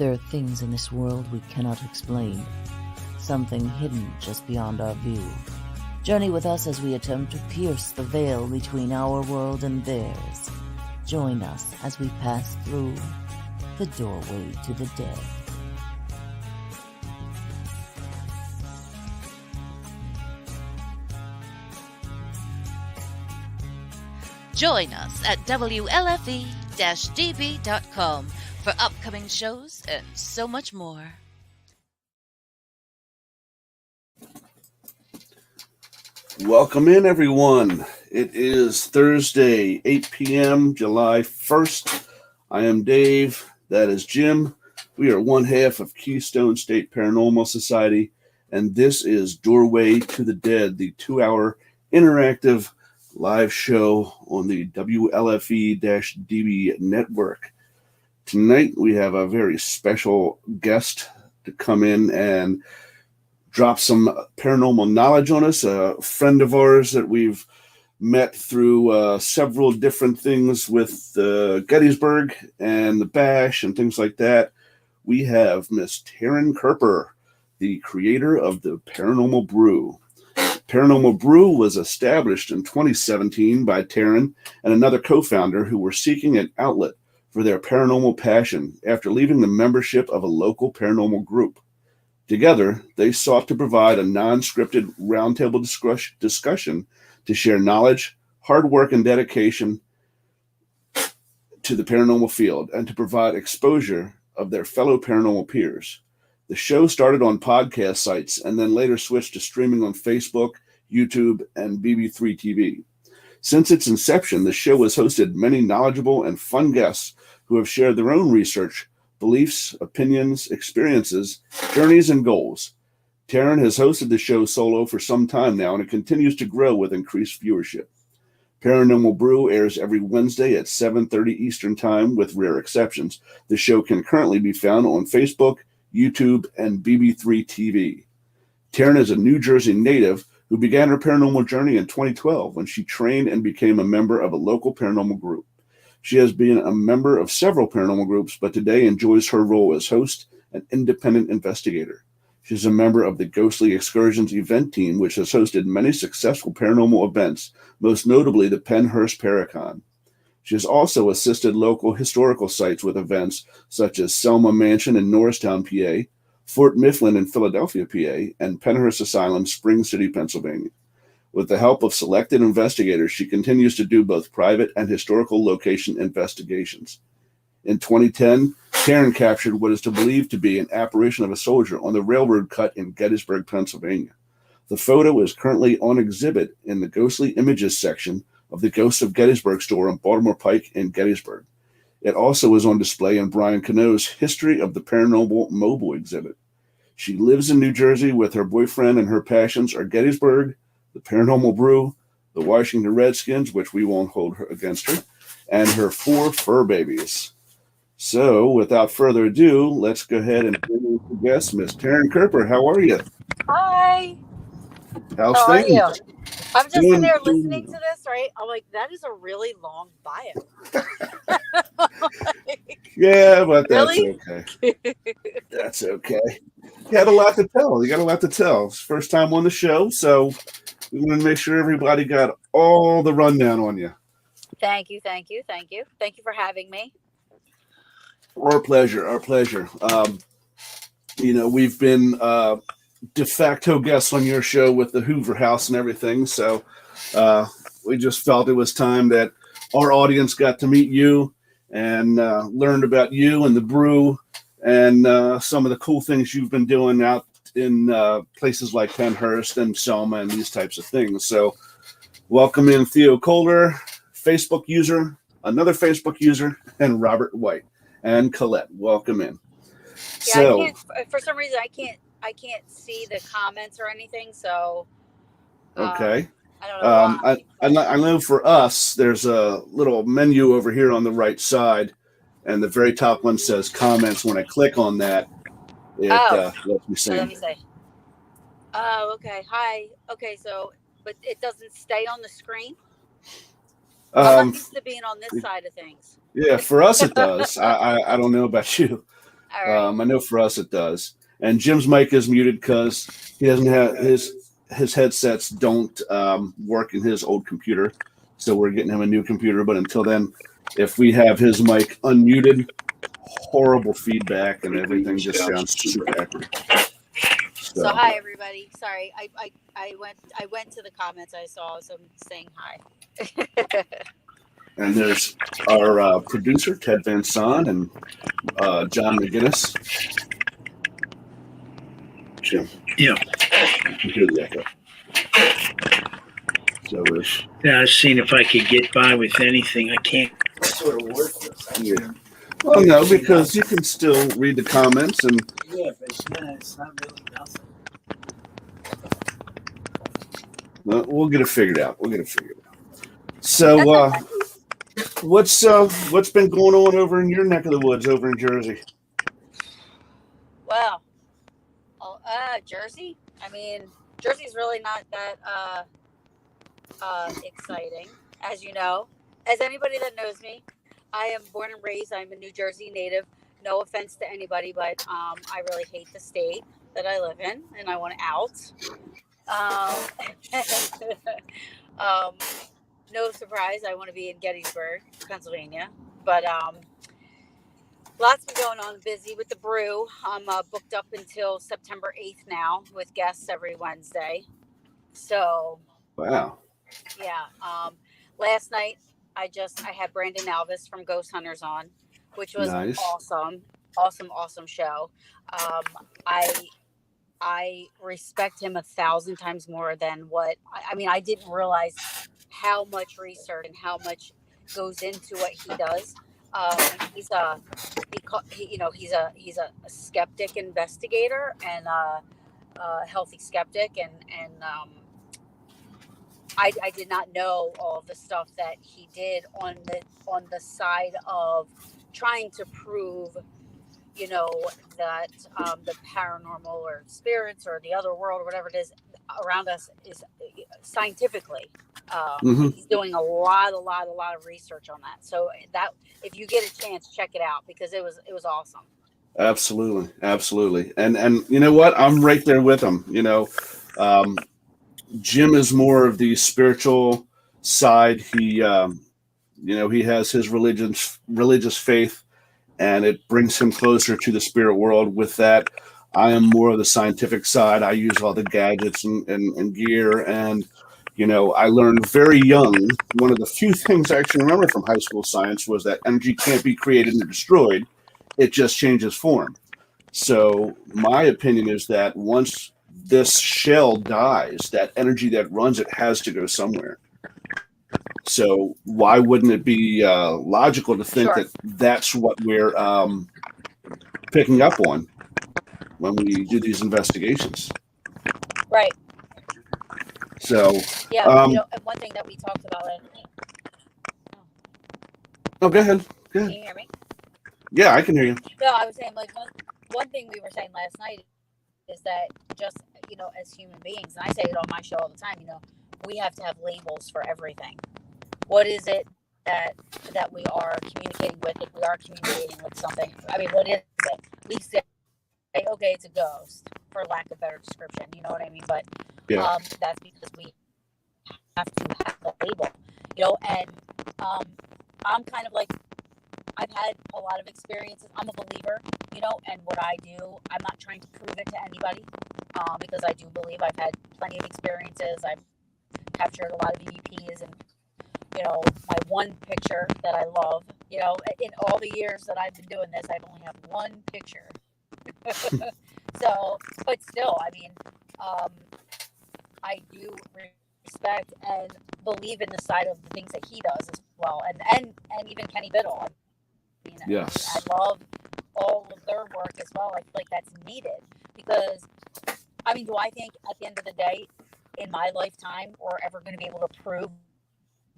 There are things in this world we cannot explain, something hidden just beyond our view. Journey with us as we attempt to pierce the veil between our world and theirs. Join us as we pass through the doorway to the dead. Join us at WLFE-DB.com for upcoming shows and so much more. Welcome in, everyone. It is Thursday, 8 p.m., July 1st. I am Dave. That is Jim. We are one half of Keystone State Paranormal Society, and this is Doorway to the Dead, the 2-hour interactive live show on the WLFE-DB network. Tonight, we have a very special guest to come in and drop some paranormal knowledge on us, a friend of ours that we've met through several different things with Gettysburg and the Bash and things like that. We have Miss Taryn Kerper, the creator of the Paranormal Brew. Paranormal Brew was established in 2017 by Taryn and another co-founder who were seeking an outlet for their paranormal passion after leaving the membership of a local paranormal group. Together, they sought to provide a non-scripted roundtable discussion to share knowledge, hard work, and dedication to the paranormal field and to provide exposure of their fellow paranormal peers. The show started on podcast sites and then later switched to streaming on Facebook, YouTube, and BB3 TV. Since its inception, the show has hosted many knowledgeable and fun guests who have shared their own research, beliefs, opinions, experiences, journeys, and goals. Taryn has hosted the show solo for some time now, and it continues to grow with increased viewership. Paranormal Brew airs every Wednesday at 7:30 Eastern Time, with rare exceptions. The show can currently be found on Facebook, YouTube, and BB3 TV. Taryn is a New Jersey native who began her paranormal journey in 2012 when she trained and became a member of a local paranormal group. She has been a member of several paranormal groups, but today enjoys her role as host and independent investigator. She is a member of the Ghostly Excursions event team, which has hosted many successful paranormal events, most notably the Pennhurst Paracon. She has also assisted local historical sites with events such as Selma Mansion in Norristown, PA, Fort Mifflin in Philadelphia, PA, and Pennhurst Asylum, Spring City, Pennsylvania. With the help of selected investigators, she continues to do both private and historical location investigations. In 2010, Taryn captured what is believed to be an apparition of a soldier on the railroad cut in Gettysburg, Pennsylvania. The photo is currently on exhibit in the Ghostly Images section of the Ghosts of Gettysburg store on Baltimore Pike in Gettysburg. It also is on display in Brian Cano's History of the Paranormal mobile exhibit. She lives in New Jersey with her boyfriend, and her passions are Gettysburg, the Paranormal Brew, the Washington Redskins, which we won't hold her against her, and her 4 fur babies. So, without further ado, let's go ahead and introduce the guest, Miss Taryn Kerper. How are you? Hi. How's How things? are you? I'm just sitting there Doing- listening to this, right? I'm like, that is a really long bio. Yeah, but that's Really? okay. That's okay. You had a lot to tell. You got a lot to tell. It's first time on the show, so we want to make sure everybody got all the rundown on you. Thank you. Thank you for having me. Our pleasure. Our pleasure. We've been de facto guests on your show with the Hoover House and everything, so we just felt it was time that our audience got to meet you and learned about you and the brew and some of the cool things you've been doing out in places like Pennhurst and Selma and these types of things. So welcome in Theo Kohler, Facebook user, another Facebook user, and Robert White and Colette. Welcome in. Yeah, So, I can't, for some reason I can't see the comments or anything, so okay. I don't know why. I know for us, there's a little menu over here on the right side, and the very top one says comments. When I click on that, it lets me see. So let me say. Oh, okay. Hi. Okay, so, but it doesn't stay on the screen? I'm not used to being on this side of things. Yeah, for us it does. I don't know about you. All right. I know for us it does. And Jim's mic is muted because he doesn't have his headsets don't work in his old computer. So we're getting him a new computer. But until then, if we have his mic unmuted, horrible feedback and everything just sounds super accurate. So hi everybody. Sorry, I went to the comments. I saw some saying hi. And there's our producer Ted Van Son and John McGinnis. Jim. Yeah. You can hear the echo. So there's. Yeah, I was seeing if I could get by with anything. I can't. Sort of worthless. Yeah. Well, no, because you can still read the comments and. Yeah, but it's not really nothing. We'll get it figured out. So, what's been going on over in your neck of the woods, over in Jersey? Well, Jersey. I mean, Jersey's really not that exciting, as you know. As anybody that knows me, I am born and raised. I'm a New Jersey native. No offense to anybody, but I really hate the state that I live in, and I want out. No surprise, I want to be in Gettysburg, Pennsylvania. But lots been going on. Busy with the brew. I'm booked up until September 8th now with guests every Wednesday. So, Wow. yeah. Last night I had Brandon Alvis from Ghost Hunters on, which was Nice. awesome show. I respect him 1,000 times more than what I mean. I didn't realize how much research and how much goes into what he does. He's a skeptic investigator and a healthy skeptic, and I did not know all of the stuff that he did on the side of trying to prove, that the paranormal or spirits or the other world or whatever it is around us is scientifically. He's doing a lot of research on that. So that if you get a chance, check it out because it was awesome. Absolutely. And you know what? I'm right there with him. Jim is more of the spiritual side. He has his religious faith, and it brings him closer to the spirit world. With that, I am more of the scientific side. I use all the gadgets and gear, and I learned very young. One of the few things I actually remember from high school science was that energy can't be created and destroyed; it just changes form. So my opinion is that once this shell dies, that energy that runs it has to go somewhere. So why wouldn't it be logical to think Sure. that that's what we're picking up on when we do these investigations? Right. So Yeah. And one thing that we talked about. Oh, go ahead. Can you hear me? Yeah, I can hear you. No, I was saying like one thing we were saying last night is that just as human beings, and I say it on my show all the time, we have to have labels for everything. What is it that we are communicating with? If we are communicating with something, I mean, what is it? We say, okay, it's a ghost, for lack of better description. You know what I mean? But Yeah. that's because we have to have the label, and I'm kind of like, I've had a lot of experiences. I'm a believer, and what I do, I'm not trying to prove it to anybody, because I do believe I've had plenty of experiences. I've captured a lot of EVPs, and my one picture that I love, in all the years that I've been doing this, I've only had one picture. So, but still, I mean, I do respect and believe in the side of the things that he does as well, and even Kenny Biddle. Yes. I love all of their work as well. I feel like that's needed because, I mean, do I think at the end of the day, in my lifetime, we're ever going to be able to prove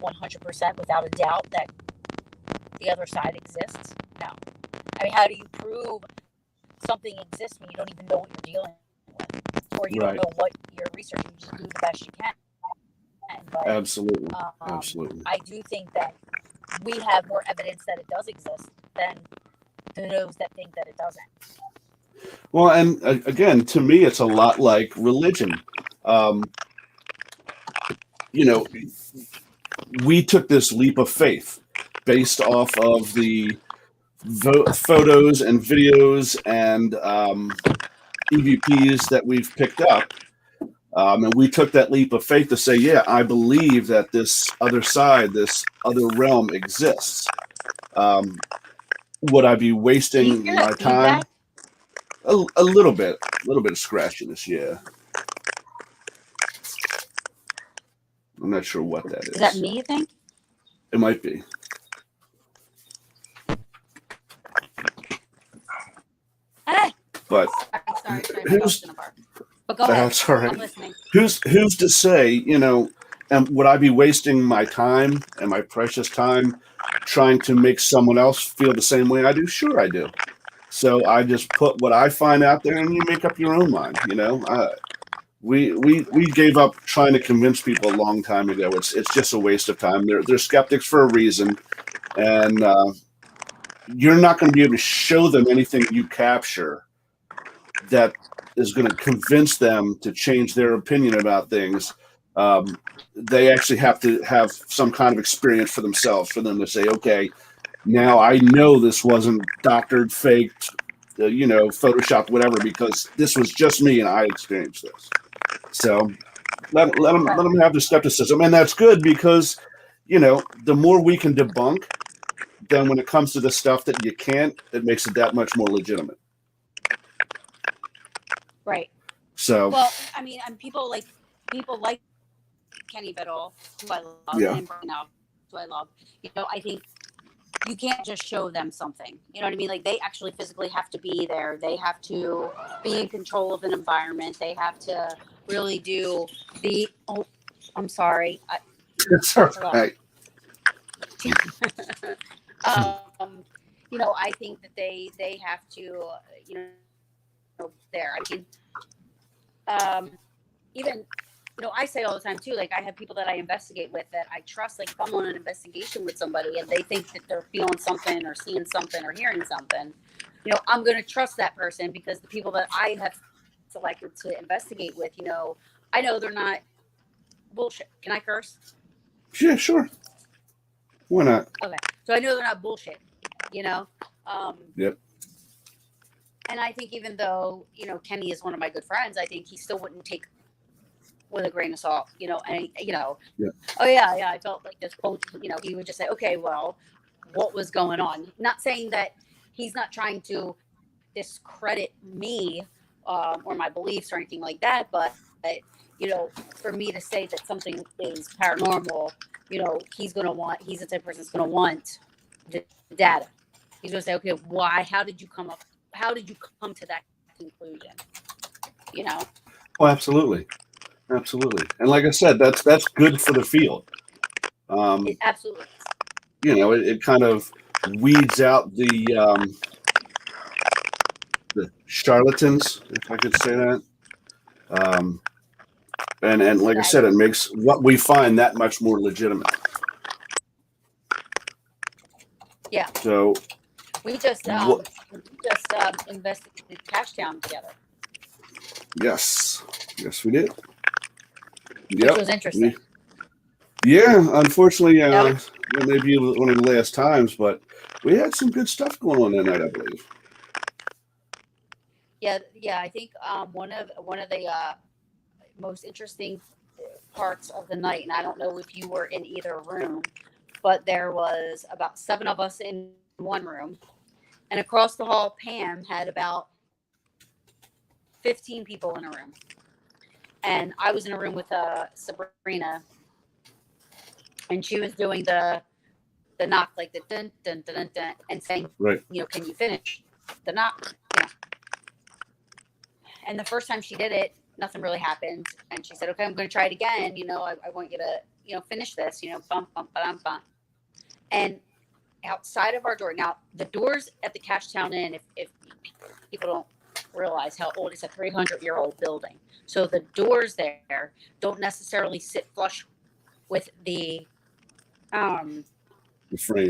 100% without a doubt that the other side exists? No. I mean, how do you prove something exists when you don't even know what you're dealing with, or you don't know what you're researching? You just do the best you can. But, Absolutely. I do think that we have more evidence that it does exist than to those that think that it doesn't. Well, and again, to me, it's a lot like religion. Um, you know, we took this leap of faith based off of the photos and videos and EVPs that we've picked up. And we took that leap of faith to say, yeah, I believe that this other side, this other realm exists. Would I be Do you wasting hear my that time? feedback? A little bit of scratchiness, yeah. I'm not sure what that Is that is. me, you think? It might be. Hey! But Sorry, my who's dog's gonna bark. But go ahead. that's all I'm right. listening. Who's to say, would I be wasting my time and my precious time trying to make someone else feel the same way I do? Sure, I do. So I just put what I find out there, and you make up your own mind. We gave up trying to convince people a long time ago. It's just a waste of time. They're skeptics for a reason, and you're not going to be able to show them anything you capture that is going to convince them to change their opinion about things. They actually have to have some kind of experience for themselves for them to say, okay, now I know this wasn't doctored, faked, photoshopped, whatever, because this was just me and I experienced this. So let them have the skepticism, and that's good because the more we can debunk, then when it comes to the stuff that you can't, it makes it that much more legitimate. Right. So Well, I mean, and people like Kenny Biddle, who I love, Yeah. and Brian Alvarez, who I love. I think you can't just show them something. You know what I mean? Like, they actually physically have to be there. They have to be in control of an environment. They have to really do the. Oh, I'm sorry. it's all right. I think that they have to, there. I mean, even, I say all the time too, like, I have people that I investigate with that I trust. Like, if I'm on an investigation with somebody and they think that they're feeling something or seeing something or hearing something, I'm going to trust that person because the people that I have selected to investigate with, I know they're not bullshit. Can I curse? Yeah, sure. Why not? Okay. So I know they're not bullshit, Yep. And I think even though, Kenny is one of my good friends, I think he still wouldn't take with a grain of salt, and, Yeah. oh yeah, I felt like this quote, he would just say, okay, well, what was going on? Not saying that he's not trying to discredit me or my beliefs or anything like that, but, for me to say that something is paranormal, he's the type of person that's going to want the data. He's going to say, okay, why, how did you come to that conclusion? Oh, absolutely. And like I said, that's good for the field. It absolutely. It kind of weeds out the charlatans, if I could say that. And like I said, it makes what we find that much more legitimate. Yeah. So We just investigated Cashtown together. Yes, we did. Which was interesting. Unfortunately, it may be one of the last times, but we had some good stuff going on that night, I believe. Yeah. I think one of the most interesting parts of the night, and I don't know if you were in either room, but there was about 7 of us in one room, and across the hall, Pam had about 15 people in a room, and I was in a room with Sabrina, and she was doing the knock, like the dun dun dun dun, dun and saying, right, can you finish the knock? And the first time she did it, nothing really happened, and she said, okay, I'm going to try it again. I want you to finish this. Bump bump bump bump. And outside of our door, now the doors at the Cashtown Inn, if people don't realize how old, it's a 300-year-old building, so the doors there don't necessarily sit flush with the frame.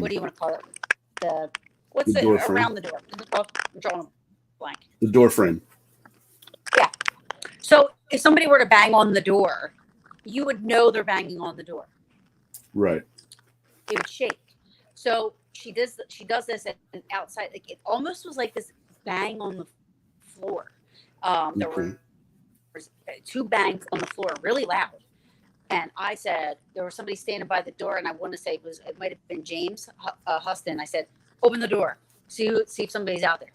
What do you want to call it? What's The it door frame. around the door? I'm drawing a blank. The door frame. Yeah. So if somebody were to bang on the door, you would know they're banging on the door. Right. It would shake. So she does this and outside. Like it almost was like this bang on the floor. There were 2 bangs on the floor, really loud. And I said, there was somebody standing by the door, and I want to say it might have been James Huston. I said, open the door, see if somebody's out there.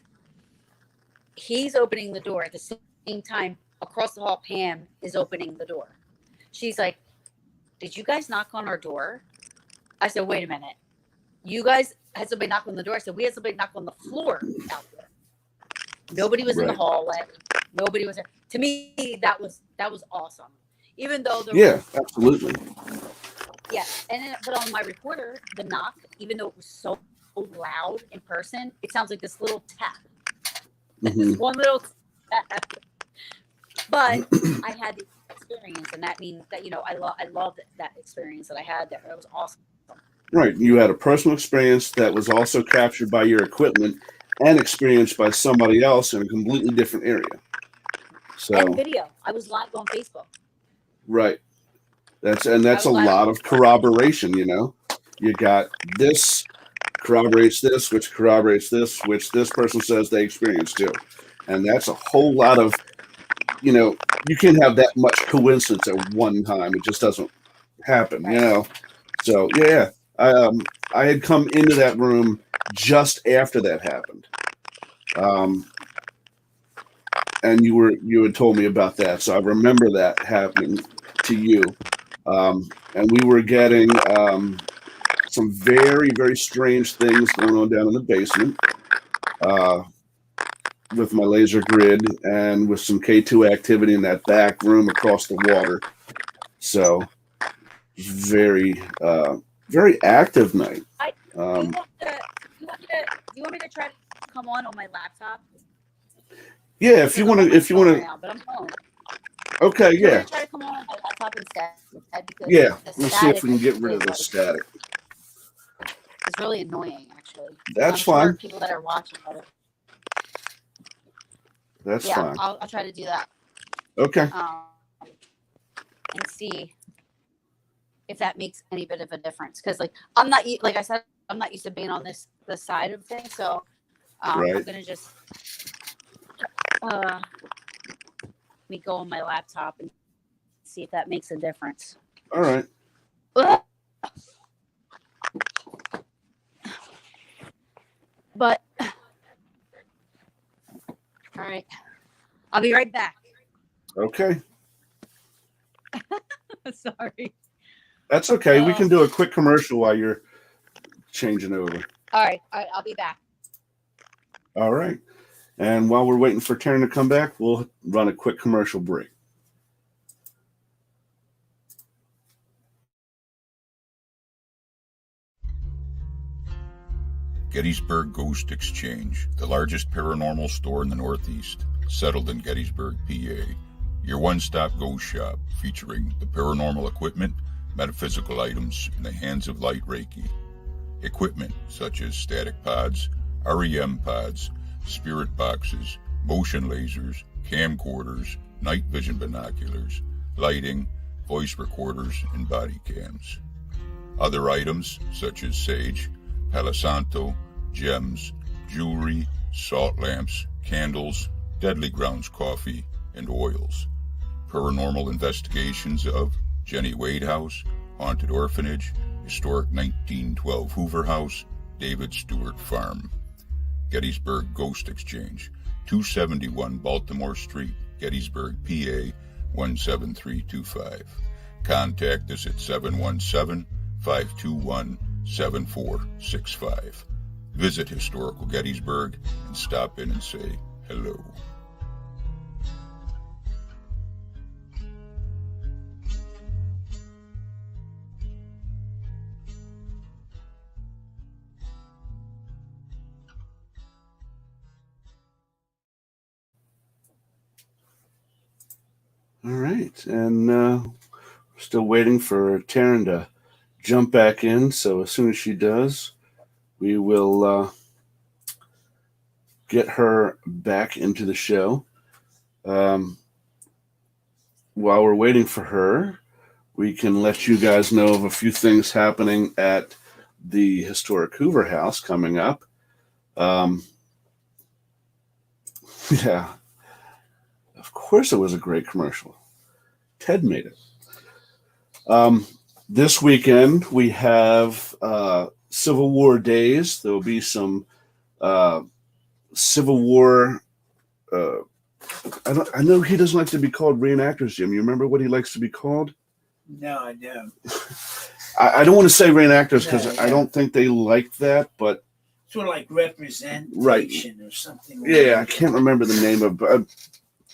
He's opening the door at the same time. Across the hall, Pam is opening the door. She's like, did you guys knock on our door? I said, wait a minute. You guys had somebody knock on the door. I said, we had somebody knock on the floor out there. Nobody was in the hallway. Nobody was there. To me, that was awesome. Even though there was, absolutely. Yeah, and then, but on my recorder, the knock, even though it was so loud in person, it sounds like this little tap. This one little tap. But I had the experience, and that means that I love that experience that I had there. It was awesome. Right, you had a personal experience that was also captured by your equipment and experienced by somebody else in a completely different area. So and video. I was live on Facebook. Right. That's a lot of corroboration, You got this corroborates this, which corroborates this, which this person says they experienced too. And that's a whole lot of, you can't have that much coincidence at one time. It just doesn't happen, So yeah, I had come into that room just after that happened. And you had told me about that. So I remember that happening to you. And we were getting some very, very strange things going on down in the basement with my laser grid and with some K2 activity in that back room across the water. So very, very active night. Do you want me to try to come on my laptop? Yeah, if you want to. But I'm home. Okay, yeah. Try to come on my laptop instead. Yeah, let's see if we can get rid of the static. It's really annoying, actually. That's fine. People that are watching it. That's fine. I'll try to do that. Okay. And see if that makes any bit of a difference. Because I'm not, like I said, I'm not used to being on this side of things. So right. I'm gonna just let me go on my laptop and see if that makes a difference. All right. But all right, I'll be right back. Okay. Sorry. That's okay. We can do a quick commercial while you're changing over. All right, I'll be back. All right. And while we're waiting for Taryn to come back, we'll run a quick commercial break. Gettysburg Ghost Exchange, the largest paranormal store in the Northeast, settled in Gettysburg, PA. Your one-stop ghost shop featuring the paranormal equipment, metaphysical items in the hands of light Reiki. Equipment such as static pods, REM pods, spirit boxes, motion lasers, camcorders, night vision binoculars, lighting, voice recorders, and body cams. Other items such as sage, Palo Santo, gems, jewelry, salt lamps, candles, Deadly Grounds coffee, and oils. Paranormal investigations of Jenny Wade House, Haunted Orphanage, Historic 1912 Hoover House, David Stewart Farm. Gettysburg Ghost Exchange, 271 Baltimore Street, Gettysburg, PA 17325. Contact us at 717-521-7465. Visit Historical Gettysburg and stop in and say hello. All right. And we're still waiting for Taryn to jump back in. So as soon as she does, we will get her back into the show. While we're waiting for her, we can let you guys know of a few things happening at the historic Hoover House coming up. Yeah, of course it was a great commercial. Ted made it. This weekend we have Civil War days. There will be some Civil War. I know he doesn't like to be called reenactors, Jim. You remember what he likes to be called? No, I don't. I don't want to say reenactors because Yeah. I don't think they like that, but Sort of like representation or something. yeah, I can't remember the name of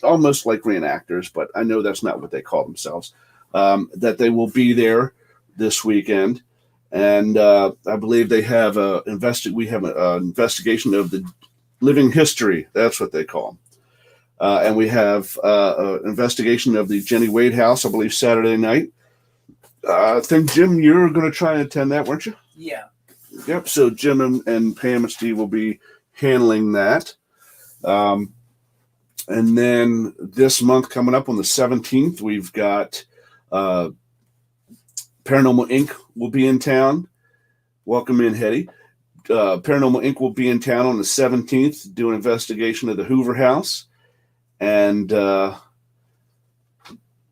almost like reenactors, but I know that's not what they call themselves. That they will be there this weekend, and I believe they have we have an investigation of the living history. That's what they call them. And we have an investigation of the Jenny Wade house, I believe, Saturday night. I think, Jim, you're going to try and attend that, weren't you? Yeah. Yep. So Jim and Pam and Steve will be handling that. And then this month coming up on the 17th, we've got Paranormal Inc. will be in town. Welcome in, Hetty. Paranormal Inc. will be in town on the 17th, do an investigation of the Hoover House. And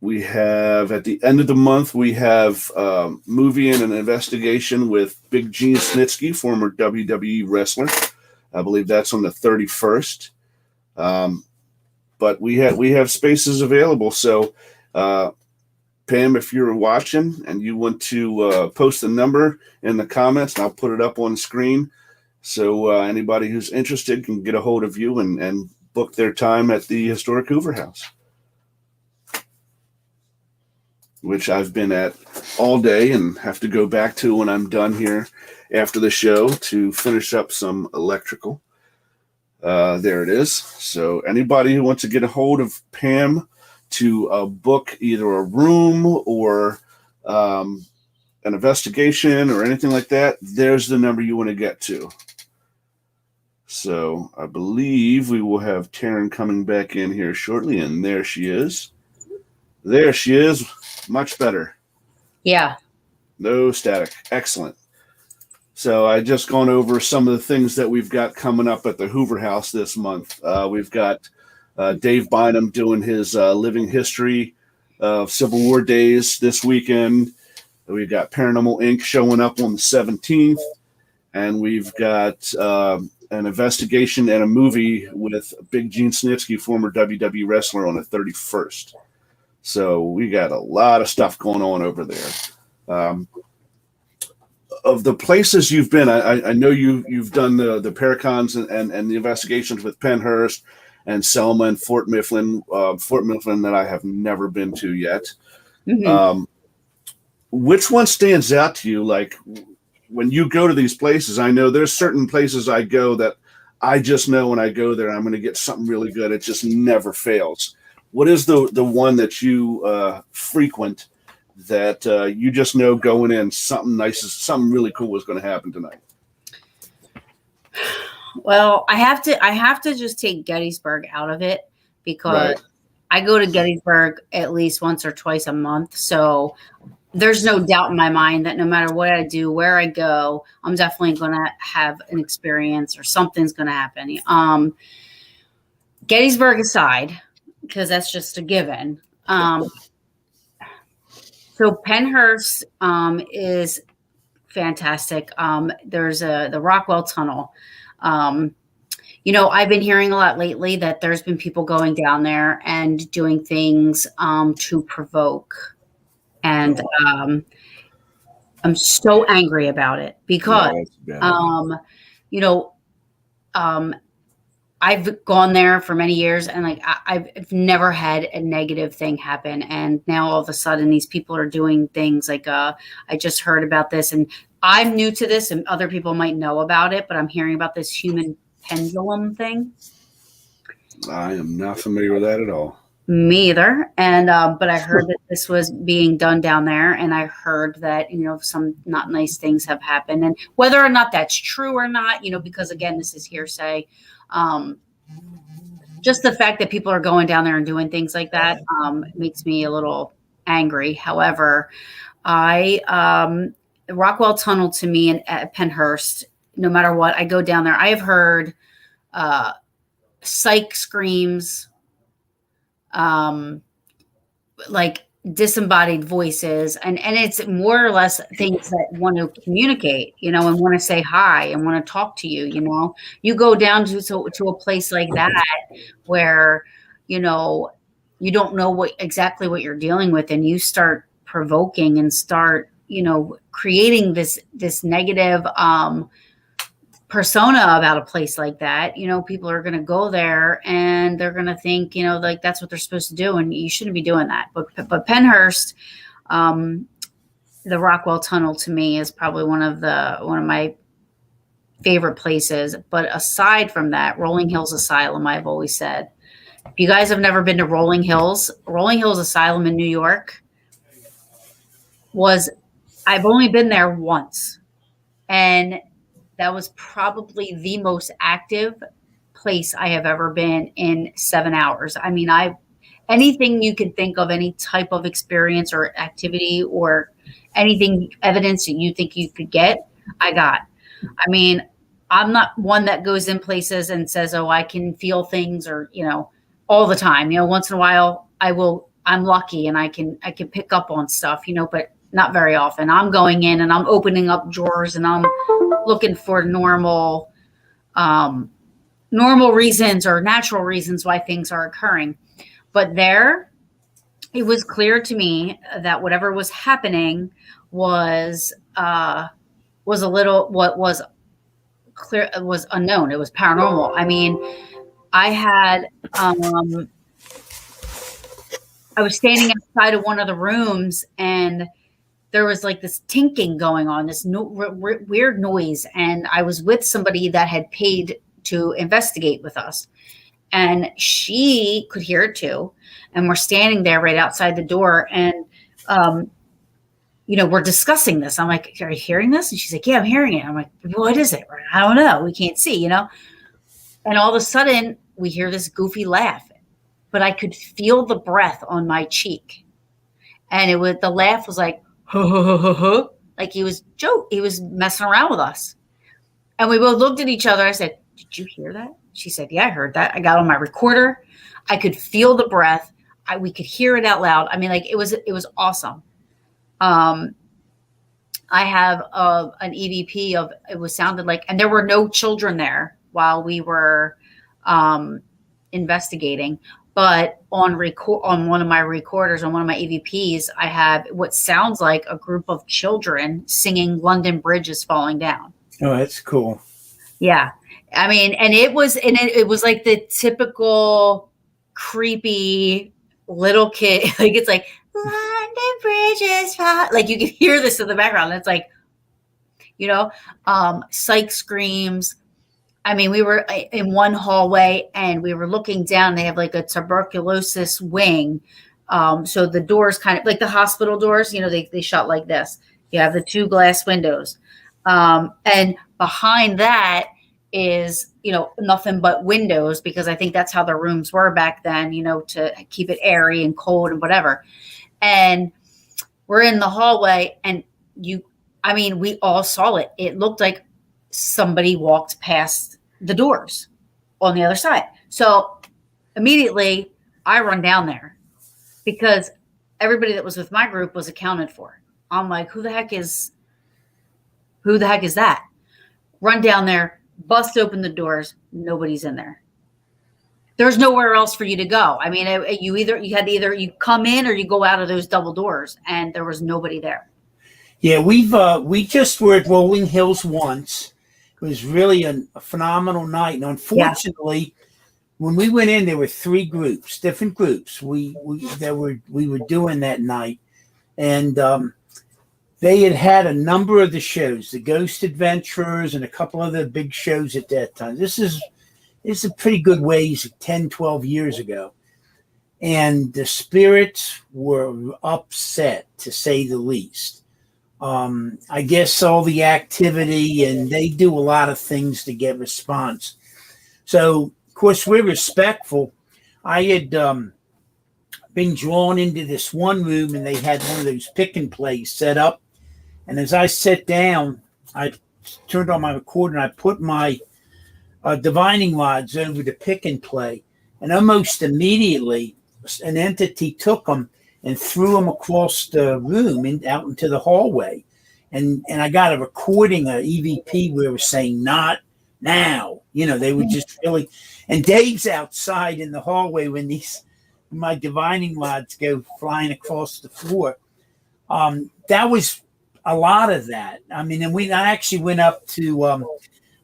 we have, at the end of the month, we have a movie and an investigation with Big Gene Snitsky, former WWE wrestler. I believe that's on the 31st. But we have spaces available. So, Pam, if you're watching and you want to post the number in the comments, and I'll put it up on the screen. So anybody who's interested can get a hold of you and book their time at the historic Hoover House, which I've been at all day and have to go back to when I'm done here after the show to finish up some electrical. There it is. So anybody who wants to get a hold of Pam to book either a room or an investigation or anything like that, there's the number you want to get to. So I believe we will have Taryn coming back in here shortly, and there she is. There she is. Much better. Yeah. No static. Excellent. So I just gone over some of the things that we've got coming up at the Hoover House this month. We've got Dave Bynum doing his living history of Civil War days this weekend. We've got Paranormal Inc. showing up on the 17th. And we've got an investigation and a movie with Big Gene Snitsky, former WWE wrestler, on the 31st. So we got a lot of stuff going on over there. Of the places you've been, I know you've done the Paracons and the investigations with Pennhurst and Selma and Fort Mifflin that I have never been to yet. Mm-hmm. Which one stands out to you? Like, when you go to these places, I know there's certain places I go that I just know when I go there, I'm going to get something really good. It just never fails. What is the one that you frequent that you just know going in, something nice, something really cool is going to happen tonight? Well, I have to just take Gettysburg out of it because Right. I go to Gettysburg at least once or twice a month. So there's no doubt in my mind that no matter what I do, where I go, I'm definitely going to have an experience or something's going to happen. Gettysburg aside, because that's just a given. So Pennhurst is fantastic. There's the Rockwell Tunnel. I've been hearing a lot lately that there's been people going down there and doing things to provoke. And I'm so angry about it because, I've gone there for many years and I've never had a negative thing happen. And now all of a sudden these people are doing things like, I just heard about this and I'm new to this and other people might know about it, but I'm hearing about this human pendulum thing. I am not familiar with that at all. Me either. And, but I heard that this was being done down there and I heard that, some not nice things have happened and whether or not that's true or not, because again, this is hearsay. Just the fact that people are going down there and doing things like that makes me a little angry. However, Rockwell Tunnel to me at Pennhurst, no matter what, I go down there. I have heard psych screams, like disembodied voices, and it's more or less things that want to communicate, and want to say hi and want to talk to you. You go down to a place like that where you don't know exactly what you're dealing with, and you start provoking and start creating this negative persona about a place like that. People are going to go there and they're going to think, like that's what they're supposed to do. And you shouldn't be doing that. But Pennhurst, the Rockwell Tunnel to me is probably one of my favorite places. But aside from that, Rolling Hills Asylum, I've always said, if you guys have never been to Rolling Hills Asylum in New York I've only been there once. And that was probably the most active place I have ever been in 7 hours. I mean, anything you can think of, any type of experience or activity or anything, evidence that you think you could get, I got. I mean, I'm not one that goes in places and says, oh, I can feel things or, all the time. Once in a while I'm lucky and I can pick up on stuff, but not very often. I'm going in and I'm opening up drawers and I'm looking for normal reasons or natural reasons why things are occurring. But there, it was clear to me that whatever was happening was was unknown. It was paranormal. I mean, I was standing outside of one of the rooms and there was like this tinking going on, this weird noise. And I was with somebody that had paid to investigate with us. And she could hear it too. And we're standing there right outside the door. And, we're discussing this. I'm like, are you hearing this? And she's like, yeah, I'm hearing it. I'm like, what is it? I don't know. We can't see, And all of a sudden we hear this goofy laugh, but I could feel the breath on my cheek. And the laugh was like, like he was messing around with us. And we both looked at each other. I said, did you hear that? She said, yeah, I heard that. I got on my recorder. I could feel the breath. We could hear it out loud. I mean, like it was awesome. I have an EVP of, it sounded like, and there were no children there while we were investigating. But on one of my recorders, on one of my EVPs, I have what sounds like a group of children singing "London Bridge is Falling Down." Oh, that's cool. Yeah, I mean, and it was like the typical creepy little kid. Like it's like London Bridge is falling. Like you can hear this in the background. It's like, psych screams. I mean, we were in one hallway and we were looking down. They have like a tuberculosis wing. So the doors kind of like the hospital doors, they shut like this. You have the 2 glass windows. And behind that is, nothing but windows because I think that's how the rooms were back then, to keep it airy and cold and whatever. And we're in the hallway and we all saw it. It looked like somebody walked past the doors on the other side. So immediately I run down there because everybody that was with my group was accounted for. I'm like, who the heck is that? Run down there, bust open the doors. Nobody's in there. There's nowhere else for you to go. I mean, you come in or you go out of those double doors, and there was nobody there. Yeah, we just were at Rolling Hills once. It was really a phenomenal night, and unfortunately, when we went in, there were 3 groups, different groups. We were doing that night, and they had a number of the shows, the Ghost Adventurers, and a couple of the big shows at that time. This is a pretty good ways, 10, 12 years ago. And the spirits were upset, to say the least. I guess all the activity, and they do a lot of things to get response. So, of course, we're respectful. I had been drawn into this one room, and they had one of those pick and plays set up. And as I sat down, I turned on my recorder and I put my divining rods over the pick and play. And almost immediately, an entity took them and threw them across the room and out into the hallway. And I got a recording, an EVP, where it was saying, "Not now." You know, they were just really. And Dave's outside in the hallway when my divining rods go flying across the floor. That was a lot of that. I mean, and I actually went up to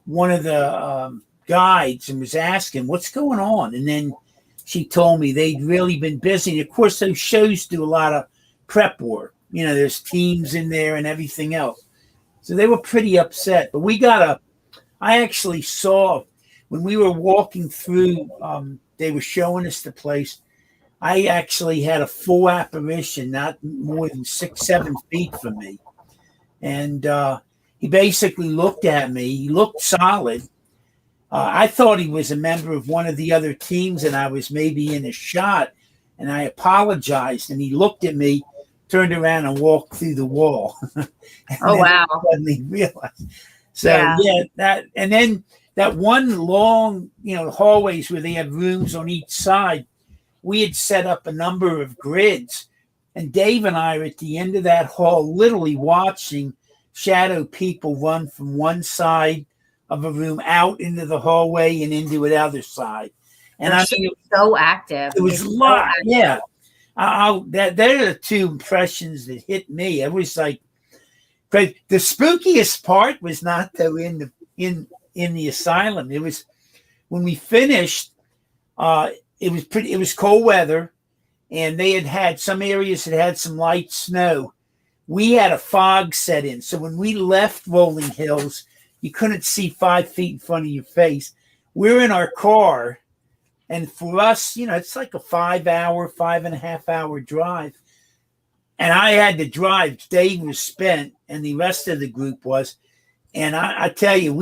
one of the guides and was asking, "What's going on?" And then she told me they'd really been busy. And of course, those shows do a lot of prep work. You know, there's teams in there and everything else. So they were pretty upset. But I actually saw when we were walking through, they were showing us the place. I actually had a full apparition, not more than 6-7 feet from me. And he basically looked at me. He looked solid. I thought he was a member of one of the other teams, and I was maybe in a shot. And I apologized. And he looked at me, turned around, and walked through the wall. Oh, wow. I suddenly realized. So, yeah, and then that one long, hallways where they have rooms on each side, we had set up a number of grids. And Dave and I are at the end of that hall, literally watching shadow people run from one side of a room out into the hallway and into the other side. And I mean, so active. It was a lot. Yeah. They're the two impressions that hit me. It was like, but the spookiest part was not though in the asylum. It was when we finished. It was cold weather, and they had some areas that had some light snow. We had a fog set in, so when we left Rolling Hills, you couldn't see 5 feet in front of your face. We're in our car, and for us, it's like a 5.5-hour drive. And I had to drive. Dave was spent, and the rest of the group was. And I tell you,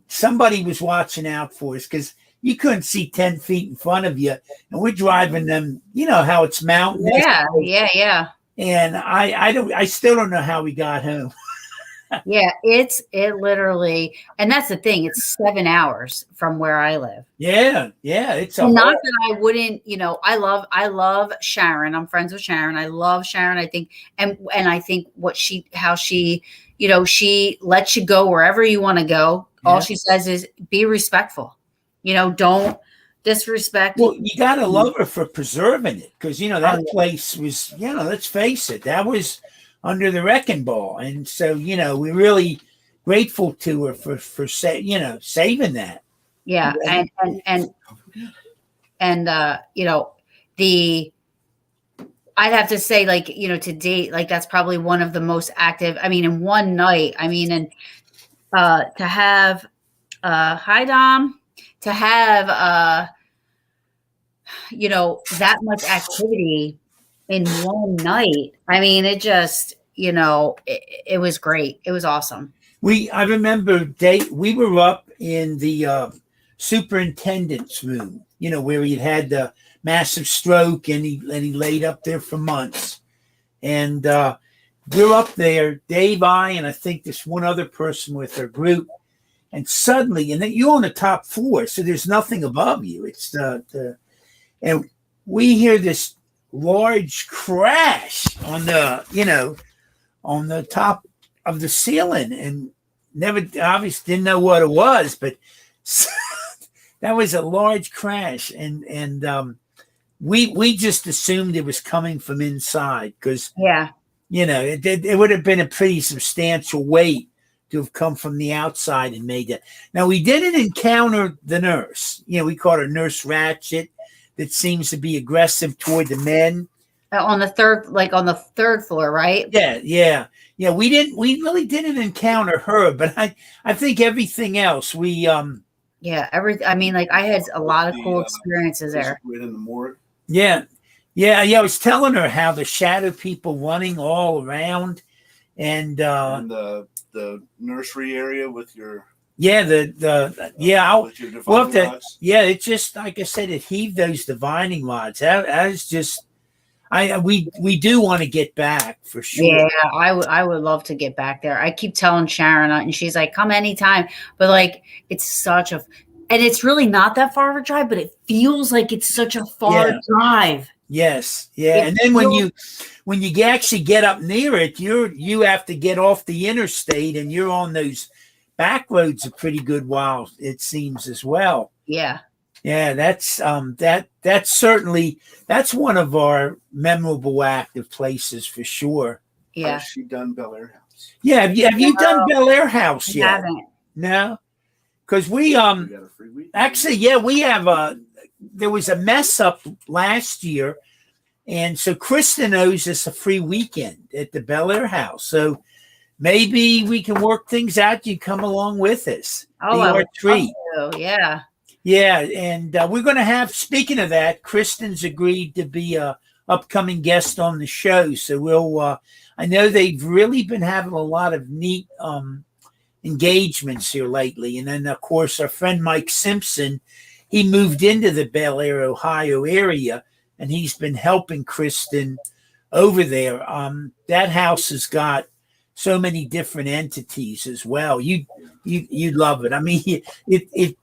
somebody was watching out for us because you couldn't see 10 feet in front of you, and we're driving them. You know how it's mountainous. Yeah. And I still don't know how we got home. Yeah, it literally, and that's the thing. It's 7 hours from where I live. Yeah, it's not that I wouldn't. I love Sharon. I'm friends with Sharon. I love Sharon. I think, and I think how she lets you go wherever you want to go. Yeah. All she says is be respectful. Don't disrespect. Well, you got to love her for preserving it because, that place was, let's face it, that was under the wrecking ball. And so, we're really grateful to her for saving that. Yeah. And I'd have to say, to date, that's probably one of the most active, in one night, and to have, hi, Dom. To have, that much activity in one night. It just, it was great. It was awesome. I remember we were up in the superintendent's room, where he had the massive stroke and he laid up there for months. And we're up there, Dave, and I think this one other person with our group. And suddenly, and then you're on the top floor, so there's nothing above you. It's and we hear this large crash on the top of the ceiling, and never obviously didn't know what it was, but that was a large crash, and we just assumed it was coming from inside because it would have been a pretty substantial weight to have come from the outside and made that. Now, we didn't encounter the nurse. We called her Nurse Ratchet, that seems to be aggressive toward the men. On the third floor, right? Yeah. We really didn't encounter her, but I think everything else we I had a lot of cool experiences there. Right in the morgue. Yeah. I was telling her how the shadow people running all around, and the nursery area with your Yeah, With your we'll have divining to, rods. yeah, it's just like I said, it heaved those divining rods. That is just we do want to get back for sure. Yeah, I would love to get back there. I keep telling Sharon, and she's like, "Come anytime." But like, it's such a, and it's really not that far of a drive, but it feels like it's such a far Yeah. drive. Yes, yeah, It and then feels- when you actually get up near it, you have to get off the interstate, and you're on those back roads a pretty good while, it seems, as well. yeah, Yeah, that's certainly that's one of our memorable active places for sure. yeah. Has she done Bel Air House? Yeah, have you done No, Bel Air House I yet? haven't. No, because we We got a free week. actually, yeah, we have there was a mess up last year, and so Kristen owes us a free weekend at the Bel Air House. So maybe we can work things out. You come along with us. Oh, Be I our would treat. love to. Yeah. Yeah, and we're going to have. Speaking of that, Kristen's agreed to be a upcoming guest on the show. So we'll. I know they've really been having a lot of neat engagements here lately, and then of course our friend Mike Simpson, he moved into the Bel Air, Ohio area, and he's been helping Kristen over there. That house has got so many different entities as well. You'd love it. I mean, it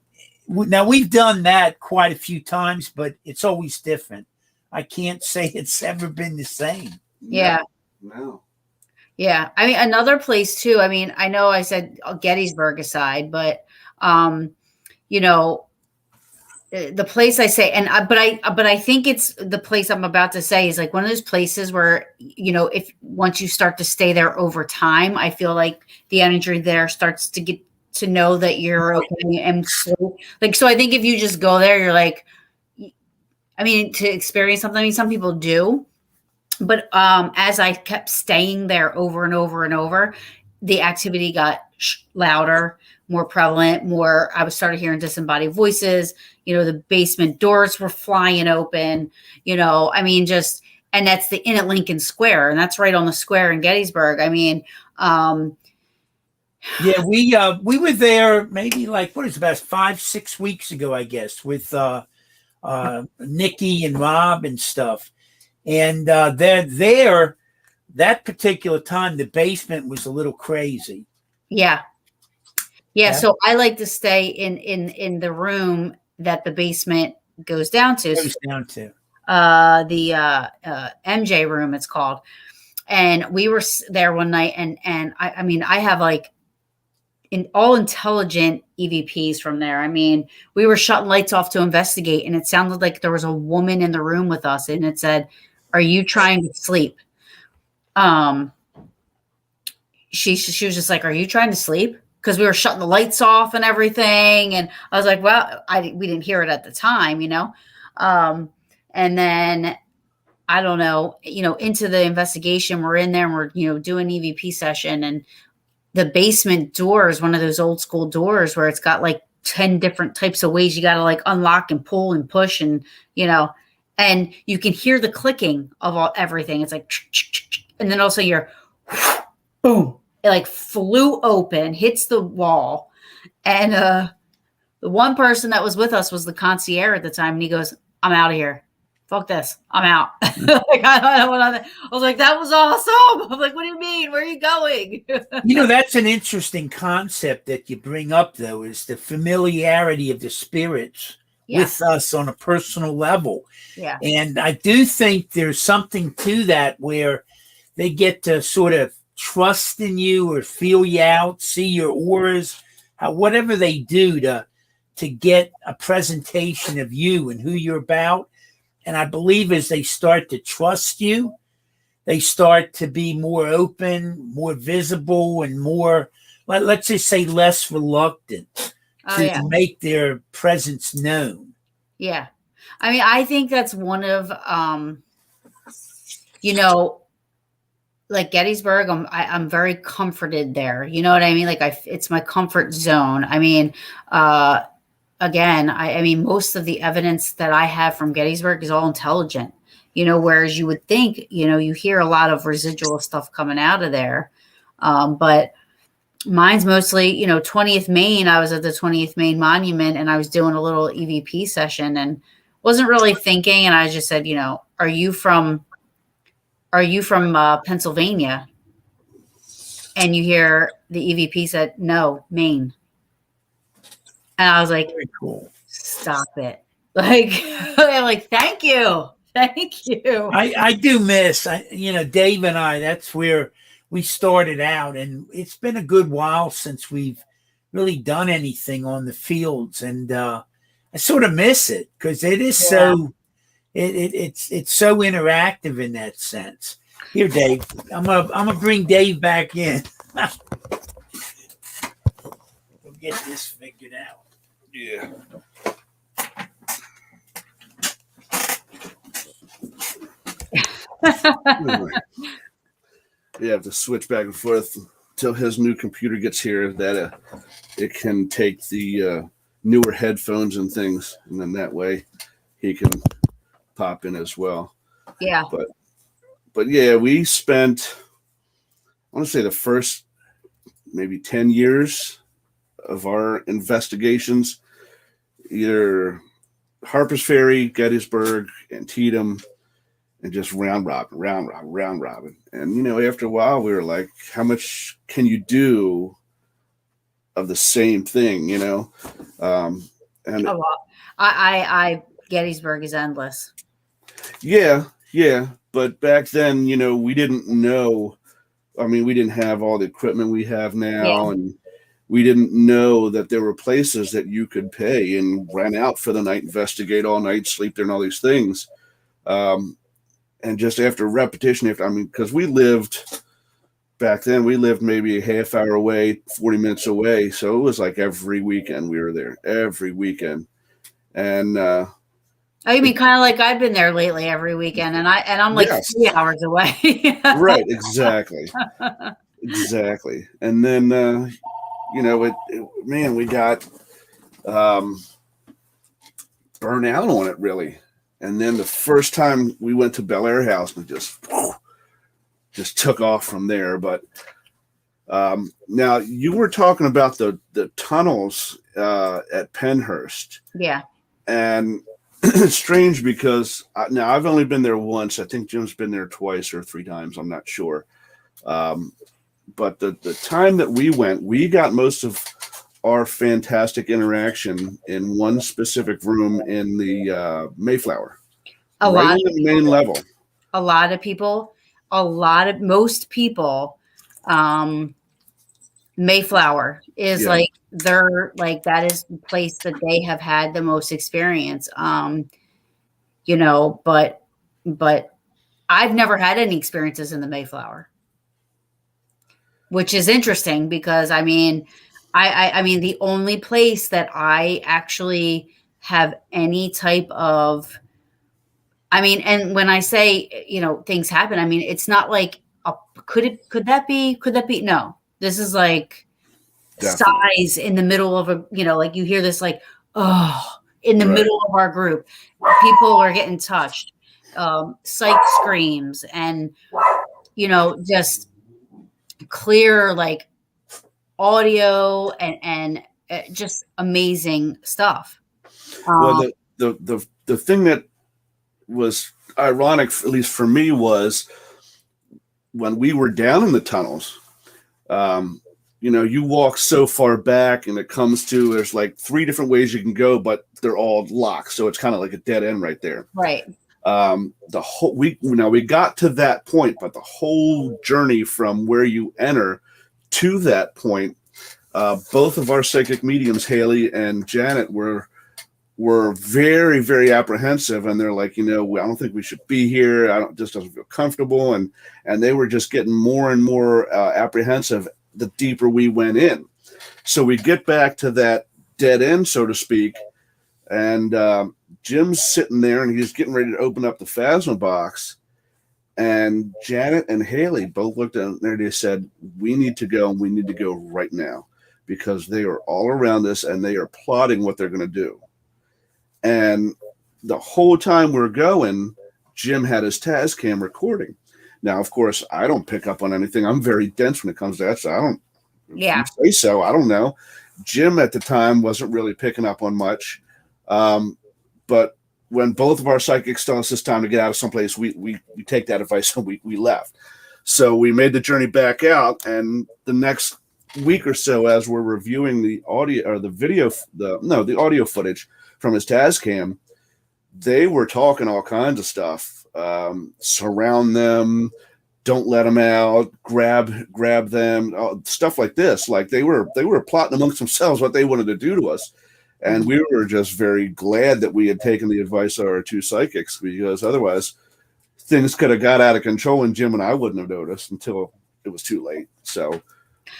now we've done that quite a few times, but it's always different. I can't say it's ever been the same. Yeah. No. Yeah. I mean, another place too. I mean, I know I said Gettysburg aside, but you know, the place I say, but I think it's the place I'm about to say is like one of those places where, you know, if once you start to stay there over time, I feel like the energy there starts to get to know that you're okay and so, like, so I think if you just go there, you're like, I mean, to experience something, I mean, some people do, but as I kept staying there over and over and over, the activity got louder, more prevalent, more, I was started hearing disembodied voices, you know, the basement doors were flying open, you know, I mean, just, and that's the Inn at Lincoln Square, and that's right on the square in Gettysburg. I mean, yeah, we were there maybe like what is it, about 5-6 weeks ago, I guess, with Nikki and Rob and stuff. And they're there that particular time, the basement was a little crazy. yeah. Yeah. So I like to stay in the room that the basement goes down to. Goes down to The MJ room, it's called. And we were there one night, and I mean, I have like all intelligent EVPs from there. I mean, we were shutting lights off to investigate, and it sounded like there was a woman in the room with us, and it said, "Are you trying to sleep?" She was just like, "Are you trying to sleep?" Because we were shutting the lights off and everything, and I was like, "Well, we didn't hear it at the time, you know." And then I don't know, you know, into the investigation, we're in there and we're, you know, doing EVP session, and the basement door is one of those old school doors where it's got like 10 different types of ways you got to like unlock and pull and push, and, you know, and you can hear the clicking of everything. It's like, and then also you're boom, it like flew open, hits the wall. And the one person that was with us was the concierge at the time, and he goes, "I'm out of here. Fuck this. I'm out." Like, I was like, "That was awesome." I'm like, "What do you mean? Where are you going?" You know, that's an interesting concept that you bring up, though, is the familiarity of the spirits with us on a personal level. Yeah. And I do think there's something to that where they get to sort of trust in you or feel you out, see your auras, whatever they do to get a presentation of you and who you're about. And I believe as they start to trust you, they start to be more open, more visible, and more, let's just say, less reluctant to make their presence known. Yeah. I mean, I think that's one of, you know, like Gettysburg, I'm very comforted there. You know what I mean? Like it's my comfort zone. I mean, again, I mean, most of the evidence that I have from Gettysburg is all intelligent, you know, whereas you would think, you know, you hear a lot of residual stuff coming out of there. But Mine's mostly, 20th Main. I was at the 20th Main Monument and I was doing a little EVP session and wasn't really thinking. And I just said, are you from Pennsylvania? And you hear the EVP said, no, Maine. And I was like, Very cool. Stop it. Like, I'm like, thank you. Thank you. I do miss, Dave and I, that's where we started out. And it's been a good while since we've really done anything on the fields. And I sort of miss it because it is it's so interactive in that sense. Here, Dave, I'm gonna bring Dave back in. We'll get this figured out. Yeah. You have to switch back and forth until his new computer gets here. That it can take the newer headphones and things, and then that way he can pop in as well. Yeah. But yeah, we spent, I want to say, the first maybe 10 years of our investigations, either Harper's Ferry, Gettysburg, Antietam, and just round robin. And, after a while, we were like, how much can you do of the same thing, and a lot. I Gettysburg is endless. Yeah. But back then, we didn't know. I mean, we didn't have all the equipment we have now, and we didn't know that there were places that you could pay and rent out for the night, investigate all night, sleep there, and all these things. And just after repetition, because back then we lived maybe a half hour away, 40 minutes away. So it was like every weekend we were there, every weekend. And oh, you mean kind of like I've been there lately every weekend, and I'm like 3 hours away. Right, exactly. And then we got burnt out on it, really. And then the first time we went to Bel Air House, and just took off from there. But now you were talking about the tunnels at Pennhurst. Yeah. And it's strange because now I've only been there once. I think Jim's been there twice or 3 times. I'm not sure. But the time that we went, we got most of our fantastic interaction in one specific room in the Mayflower. The main level. Most people, Mayflower is like that is the place that they have had the most experience. But I've never had any experiences in the Mayflower, which is interesting because I mean the only place that I actually have any type of, and when I say, things happen, it's not like, could that be? No, this is like Definitely. size in the middle of a, like you hear this, like, in the middle of our group, people are getting touched, psych screams and, just clear, like audio and just amazing stuff. Well, the thing that was ironic, at least for me, was when we were down in the tunnels. You walk so far back, and it comes to there's like 3 different ways you can go, but they're all locked, so it's kind of like a dead end right there. Right. We got to that point, but the whole journey from where you enter to that point, both of our psychic mediums, Haley and Janet, were very, very apprehensive, and they're like, I don't think we should be here. Just doesn't feel comfortable, and they were just getting more and more apprehensive the deeper we went in. So we get back to that dead end, so to speak, and Jim's sitting there, and he's getting ready to open up the Phasma box, and Janet and Haley both looked at there. They said, "We need to go, and we need to go right now because they are all around us, and they are plotting what they're going to do." And the whole time we're going, Jim had his Tascam recording. Now, of course, I don't pick up on anything. I'm very dense when it comes to that, so Yeah. If you say so. I don't know. Jim at the time wasn't really picking up on much. But when both of our psychics tell us it's time to get out of someplace, we take that advice and we left. So we made the journey back out, and the next week or so, as we're reviewing the audio or the audio footage from his Tascam, they were talking all kinds of stuff. Surround them, don't let them out, grab them, stuff like this. Like they were plotting amongst themselves what they wanted to do to us. And we were just very glad that we had taken the advice of our two psychics, because otherwise things could have got out of control, and Jim and I wouldn't have noticed until it was too late. So,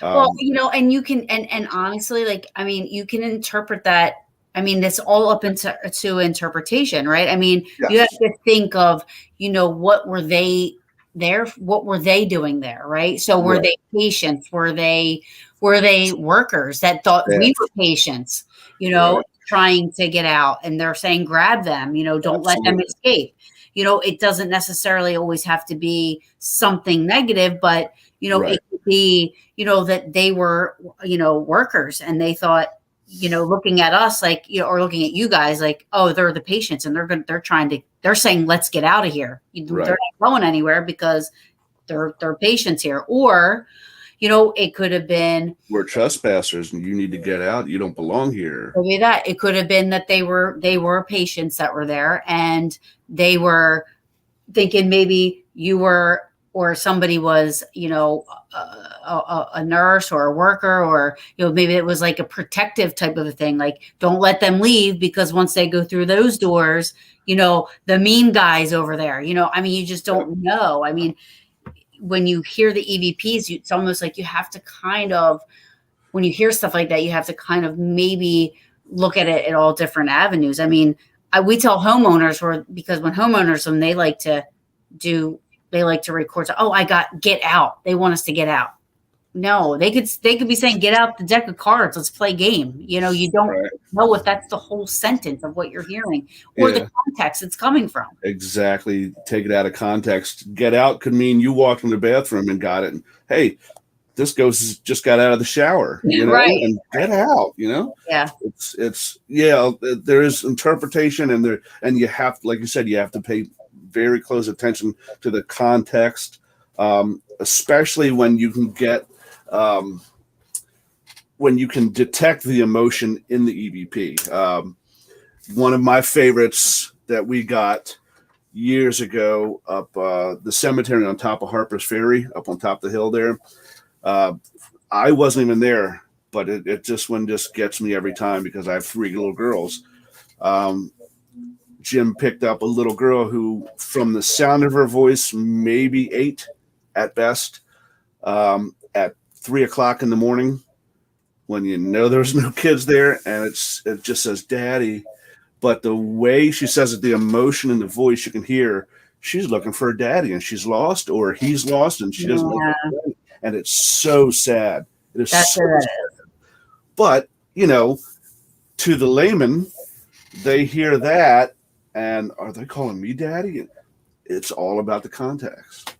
well, and you can, and honestly, like, I mean, you can interpret that. I mean, it's all up to interpretation, right? I mean, yes. You have to think of, what were they there? What were they doing there? Right. So were they patients? Were they workers that thought we were patients, trying to get out, and they're saying, grab them, don't let them escape. It doesn't necessarily always have to be something negative, but, it could be, that they were, workers, and they thought, looking at us like, or looking at you guys like, oh, they're the patients, and they're saying, let's get out of here. They're not going anywhere because they're patients here. Or, it could have been, we're trespassers and you need to get out. You don't belong here. Maybe that it could have been that they were patients that were there, and they were thinking maybe you were, or somebody was, a nurse or a worker, or, maybe it was like a protective type of a thing. Like, don't let them leave, because once they go through those doors, the mean guys over there, I mean, you just don't know. I mean, when you hear the EVPs, it's almost like you have to kind of, when you hear stuff like that, you have to kind of maybe look at it at all different avenues. I mean, we tell homeowners, because when homeowners, when they like to record, get out. They want us to get out. No, they could be saying, get out the deck of cards. Let's play a game. You don't know if that's the whole sentence of what you're hearing, or the context it's coming from. Exactly. Take it out of context. Get out could mean you walked in the bathroom and got it. And, hey, this ghost just got out of the shower, and get out, Yeah. There is interpretation, and you have, like you said, you have to pay very close attention to the context, especially when you can detect the emotion in the EVP. One of my favorites that we got years ago up the cemetery on top of Harper's Ferry, up on top of the hill there. I wasn't even there, but it just gets me every time, because I have 3 little girls. Jim picked up a little girl who, from the sound of her voice, maybe 8 at best, at 3:00 in the morning, when there's no kids there, and it just says "Daddy," but the way she says it, the emotion in the voice, you can hear she's looking for her daddy, and she's lost, or he's lost, and she doesn't know her daddy. And it's so sad. It is so sad. But to the layman, they hear that, and are they calling me daddy? It's all about the context.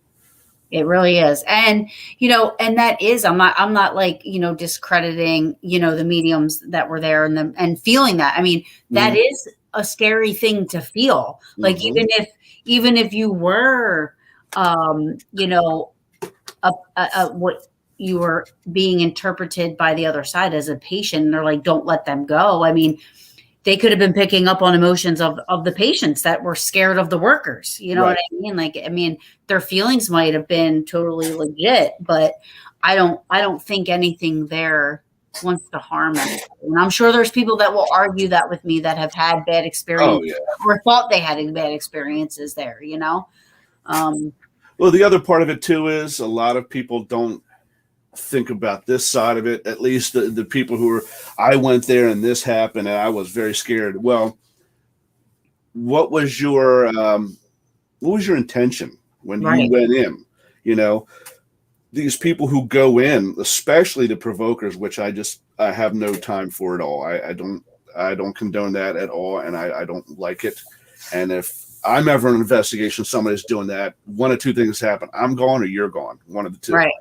It really is. And, and that is, I'm not like, discrediting, the mediums that were there and feeling that. I mean, that is a scary thing to feel. Like, even if you were, what you were being interpreted by the other side as a patient, and they're like, don't let them go. I mean, they could have been picking up on emotions of the patients that were scared of the workers. You know what I mean? Like, I mean, their feelings might have been totally legit, but I don't think anything there wants to harm them. And I'm sure there's people that will argue that with me that have had bad experiences or thought they had bad experiences there, Well, the other part of it too is a lot of people don't think about this side of it. At least the people I went there and this happened and I was very scared. Well, what was your intention when you went in? These people who go in, especially the provokers, which I have no time for at all. I don't condone that at all, and I don't like it. And if I'm ever in an investigation, somebody's doing that, one of two things happen: I'm gone or you're gone. One of the two. Right.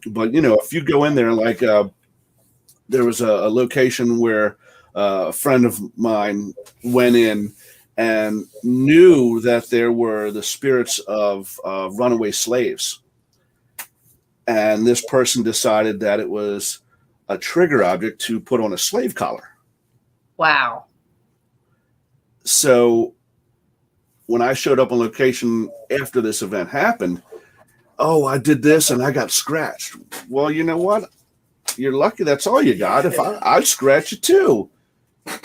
But if you go in there, like there was a location where a friend of mine went in and knew that there were the spirits of runaway slaves. And this person decided that it was a trigger object to put on a slave collar. Wow. So when I showed up on location after this event happened, oh, I did this and I got scratched. Well, you know what? You're lucky that's all you got. If I'd scratch you too.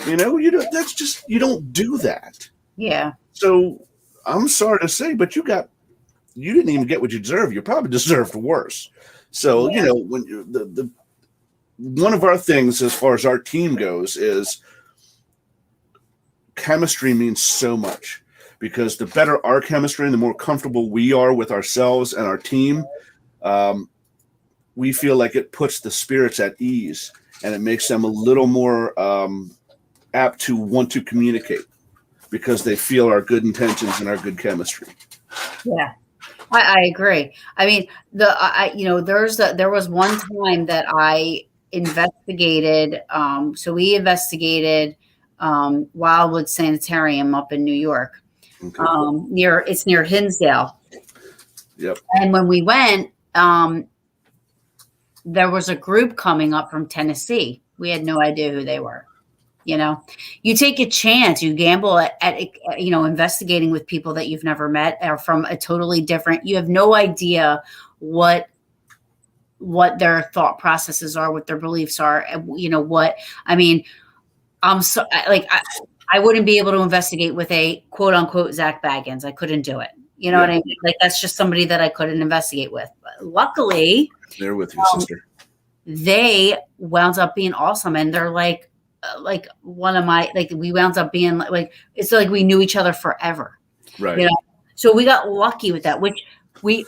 You don't do that. Yeah. So I'm sorry to say, but you didn't even get what you deserve. You probably deserved worse. So, when the one of our things as far as our team goes is chemistry means so much, because the better our chemistry and the more comfortable we are with ourselves and our team, we feel like it puts the spirits at ease, and it makes them a little more apt to want to communicate because they feel our good intentions and our good chemistry. Yeah, I agree. I mean, there was one time that I investigated. So we investigated Wildwood Sanitarium up in New York, Okay. near Hinsdale. Yep. And when we went, there was a group coming up from Tennessee. We had no idea who they were. You take a chance, you gamble at investigating with people that you've never met or from a totally different, you have no idea what their thought processes are, what their beliefs are. I wouldn't be able to investigate with a quote unquote Zach Baggins. I couldn't do it. You know what I mean? Like, that's just somebody that I couldn't investigate with. But luckily, they're with you, sister. They wound up being awesome. And they're like one of my, we wound up being like, it's like we knew each other forever. Right. So we got lucky with that,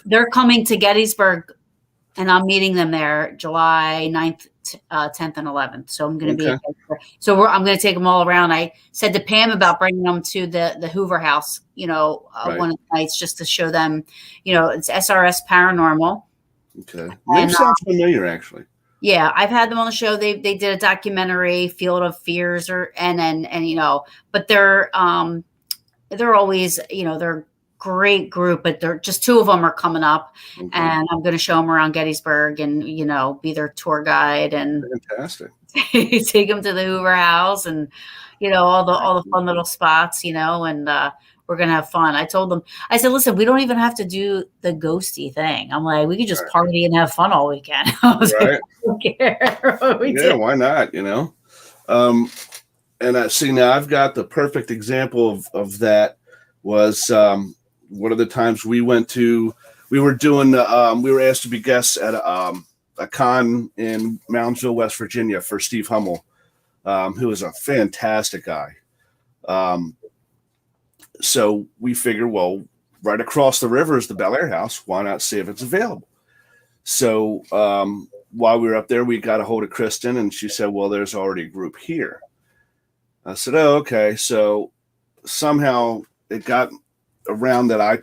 they're coming to Gettysburg, and I'm meeting them there July 9th, 10th and 11th. So I'm going to be, I'm going to take them all around. I said to Pam about bringing them to the Hoover House, one of the nights, just to show them, it's SRS Paranormal. Okay. Name sounds familiar, actually. Yeah, I've had them on the show. They did a documentary, Field of Fears, but they're always, they're a great group, but they're just two of them are coming up, and I'm going to show them around Gettysburg and, be their tour guide and fantastic. Take them to the Hoover House and, all the fun little spots, and we're going to have fun. I told them, I said, listen, we don't even have to do the ghosty thing. I'm like, we could just party and have fun all weekend. I was like, I don't care what we do. Why not? And now I've got the perfect example of that was one of the times we were asked to be guests at a con in Moundsville, West Virginia for Steve Hummel, who is a fantastic guy. So we figured, well, right across the river is the Bel Air House. Why not see if it's available? So while we were up there, we got a hold of Kristen, and she said, well, there's already a group here. I said, oh, okay. So somehow it got around that I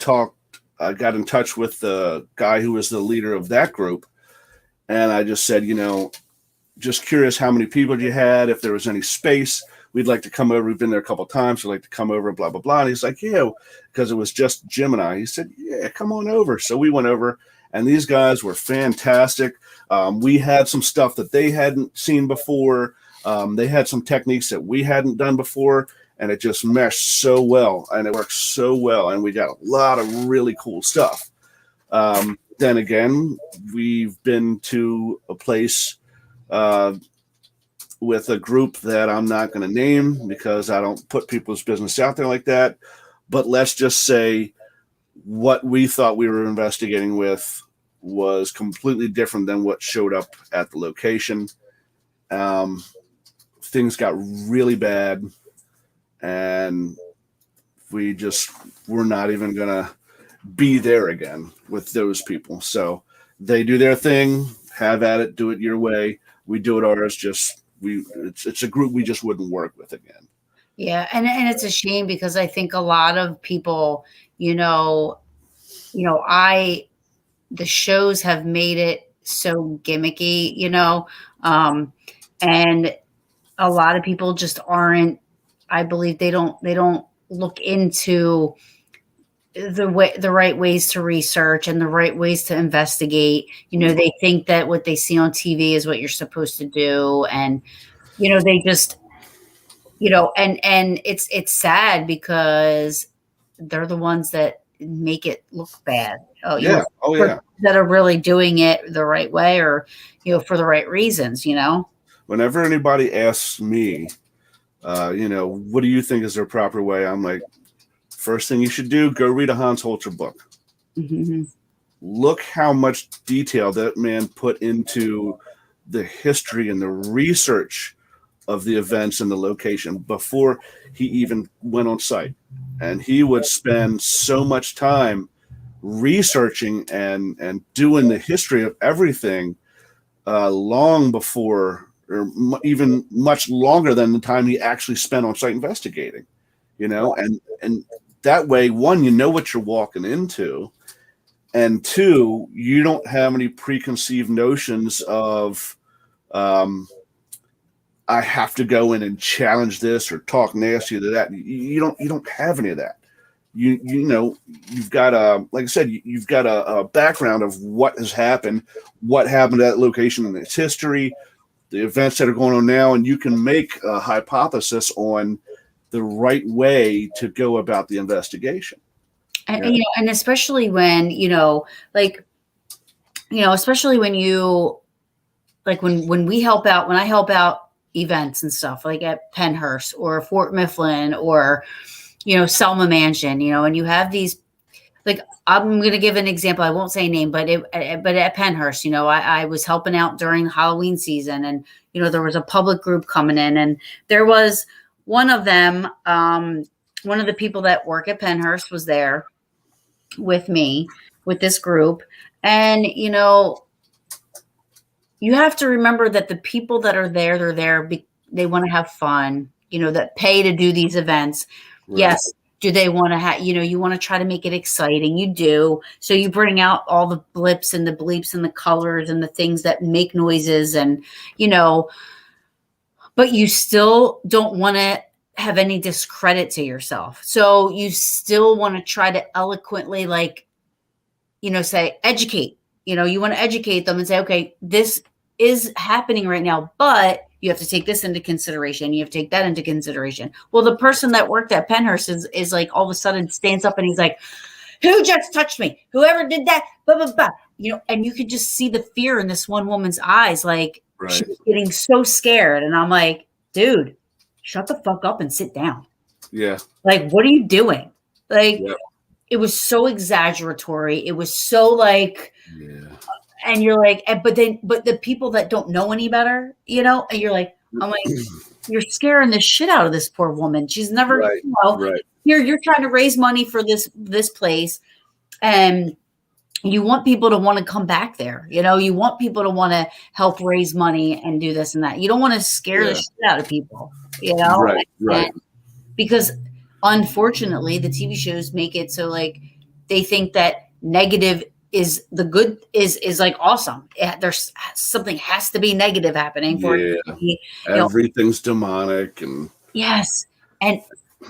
got in touch with the guy who was the leader of that group. And I just said, just curious how many people you had, if there was any space. We'd like to come over. We've been there a couple of times. We'd like to come over, blah, blah, blah. And he's like, yeah, because it was just Jim and I. He said, yeah, come on over. So we went over, and these guys were fantastic. We had some stuff that they hadn't seen before. They had some techniques that we hadn't done before, and it just meshed so well, and it worked so well, and we got a lot of really cool stuff. Then again, we've been to a place with a group that I'm not going to name because I don't put people's business out there like that. But let's just say what we thought we were investigating with was completely different than what showed up at the location. Things got really bad, and we're not even going to be there again with those people. So they do their thing, have at it, do it your way. We do it ours. It's a group we just wouldn't work with again. Yeah. And it's a shame because I think a lot of people, the shows have made it so gimmicky, you know, and a lot of people just aren't. I believe they don't look into the right ways to research and the right ways to investigate. You know, they think that what they see on TV is what you're supposed to do, and you know, they just, you know, and it's sad because they're the ones that make it look bad. You Yeah. know, Oh yeah. that are really doing it the right way, or you know, for the right reasons. You know. Whenever anybody asks me, you know, what do you think is their proper way? I'm like, first thing you should do, go read a Hans Holzer book. Mm-hmm. Look how much detail that man put into the history and the research of the events and the location before he even went on site. And he would spend so much time researching and doing the history of everything long before, or even much longer than the time he actually spent on site investigating, you know, and that way, one, you know what you're walking into, and two, you don't have any preconceived notions of, I have to go in and challenge this or talk nasty to that. You don't have any of that. You know, you've got like I said, you've got a background of what has happened, what happened at that location in its history, the events that are going on now, and you can make a hypothesis on the right way to go about the investigation. And, you know, and especially when, you know, like, you know, especially when you, like when we help out, when I help out events and stuff like at Pennhurst or Fort Mifflin or, you know, Selma Mansion, you know, and you have these, like, I'm going to give an example. I won't say a name, but at Pennhurst, you know, I was helping out during the Halloween season, and, you know, there was a public group coming in, and there was one of them, one of the people that work at Pennhurst was there with me, with this group. And, you know, you have to remember that the people that are there, they're there, they want to have fun, you know, that pay to do these events. Right. Yes. Do they want to have, you know, you want to try to make it exciting. You do. So you bring out all the blips and the bleeps and the colors and the things that make noises and, you know, but you still don't want to have any discredit to yourself. So you still want to try to eloquently, like, you know, say, educate, you know, you want to educate them and say, okay, this is happening right now, but you have to take this into consideration. You have to take that into consideration. Well, the person that worked at Pennhurst is like, all of a sudden stands up and he's like, who just touched me? Whoever did that, blah, blah, blah. You know, and you could just see the fear in this one woman's eyes. Like, right. She was getting so scared. And I'm like, dude, shut the fuck up and sit down. Yeah. Like, what are you doing? Like, yeah. It was so exaggeratory. It was so like, yeah. And you're like, but the people that don't know any better, you know, and you're like, I'm like, you're scaring the shit out of this poor woman. She's never, right. You know, right. You're trying to raise money for this place, and you want people to want to come back there. You know, you want people to want to help raise money and do this and that. You don't want to scare the shit out of people, you know, right? Right. And because unfortunately, the TV shows make it so like they think that negative is the good is like awesome. There's something has to be negative happening for it to be, everything's demonic and yes, and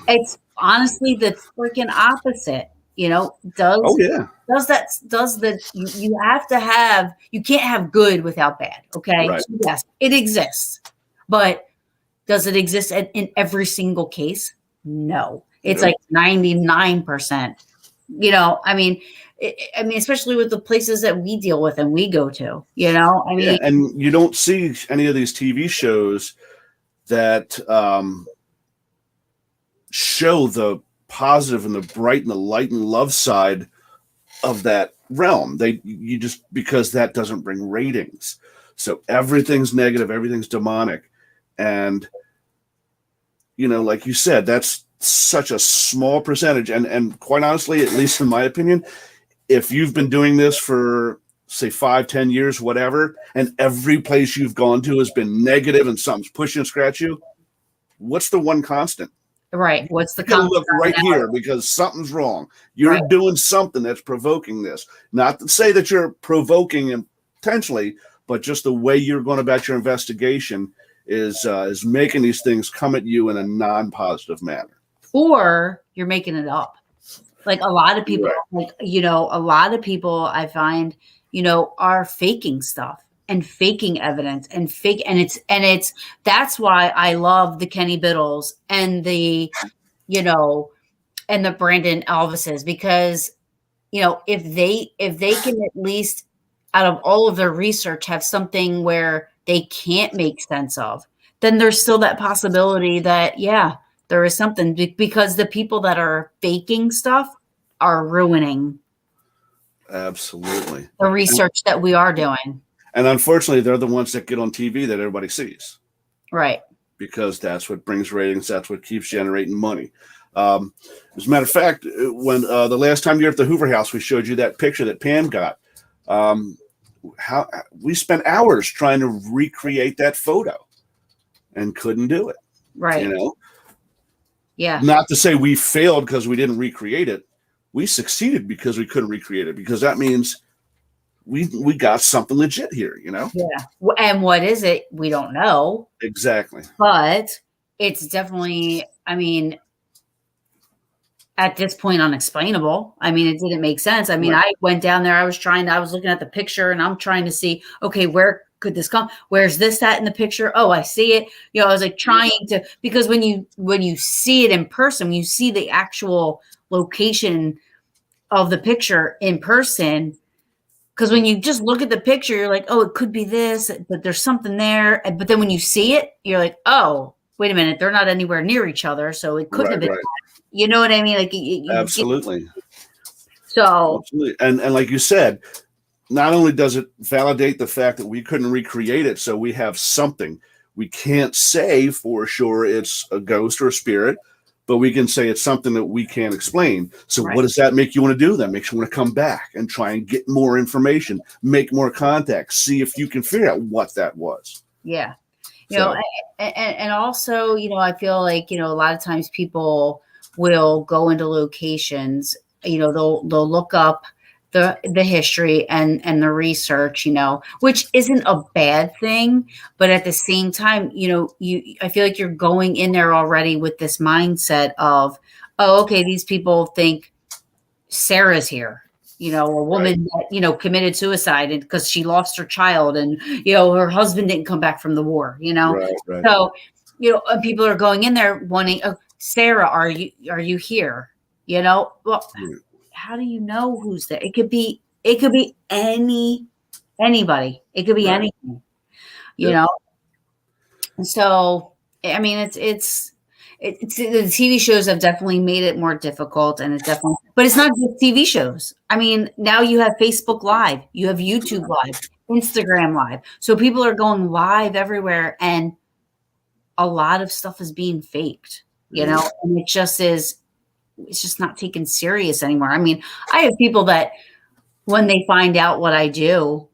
it's honestly the freaking opposite. You know, you have to have, you can't have good without bad. Okay, right. So yes, it exists, but does it exist in every single case? No, it's like 99%. You know, I mean, especially with the places that we deal with and we go to, you know, I mean, and you don't see any of these TV shows that show the positive and the bright and the light and love side of that realm. You just, because that doesn't bring ratings. So everything's negative, everything's demonic. And, you know, like you said, that's such a small percentage. And quite honestly, at least in my opinion, if you've been doing this for say 5-10 years, whatever, and every place you've gone to has been negative and something's pushing and scratch you, what's the one constant? Right. What's the constant? Look right here because something's wrong. You're doing something that's provoking this. Not to say that you're provoking and intentionally, but just the way you're going about your investigation is making these things come at you in a non-positive manner. Or you're making it up. Like a lot of people, Right. a lot of people I find, are faking stuff and faking evidence and that's why I love the Kenny Biddles and the, and the Brandon Alvises, because, if they can at least out of all of their research have something where they can't make sense of, then there's still that possibility that, yeah, there is something, because the people that are faking stuff are ruining Absolutely the research that we are doing. And unfortunately, they're the ones that get on TV that everybody sees. Right. Because that's what brings ratings. That's what keeps generating money. As a matter of fact, when the last time you were at the Hoover House, we showed you that picture that Pam got. How we spent hours trying to recreate that photo and couldn't do it. Right. Yeah. Not to say we failed because we didn't recreate it. We succeeded because we couldn't recreate it, because that means we got something legit here, Yeah. And what is it? We don't know. Exactly. But it's definitely, at this point, unexplainable. It didn't make sense. Right. I went down there. I was looking at the picture and I'm trying to see, okay, where could this come? Where's this at in the picture? Oh, I see it. I was like trying to, because when you see it in person, when you see the actual location of the picture in person, because when you just look at the picture, you're like, oh, it could be this, but there's something there. But then when you see it, you're like, oh, wait a minute, they're not anywhere near each other, so it couldn't have been. Right. You know what I mean? Like, absolutely. So, absolutely. And like you said, not only does it validate the fact that we couldn't recreate it, so we have something. We can't say for sure it's a ghost or a spirit, but we can say it's something that we can't explain. So What does that make you want to do? That makes you want to come back and try and get more information, make more contacts, see if you can figure out what that was. Yeah. And also, I feel like, a lot of times people will go into locations, they'll look up the history and the research, which isn't a bad thing. But at the same time, I feel like you're going in there already with this mindset of, oh, okay, these people think Sarah's here, a woman that, committed suicide and because she lost her child and, her husband didn't come back from the war, Right. So, people are going in there wanting, oh, Sarah, are you here? Well, how do you know who's there? It could be anybody. It could be anything, know? And so, it's the TV shows have definitely made it more difficult, and but it's not just TV shows. Now you have Facebook Live, you have YouTube Live, Instagram Live. So people are going live everywhere, and a lot of stuff is being faked, and it's just not taken serious anymore. I have people that when they find out what I do,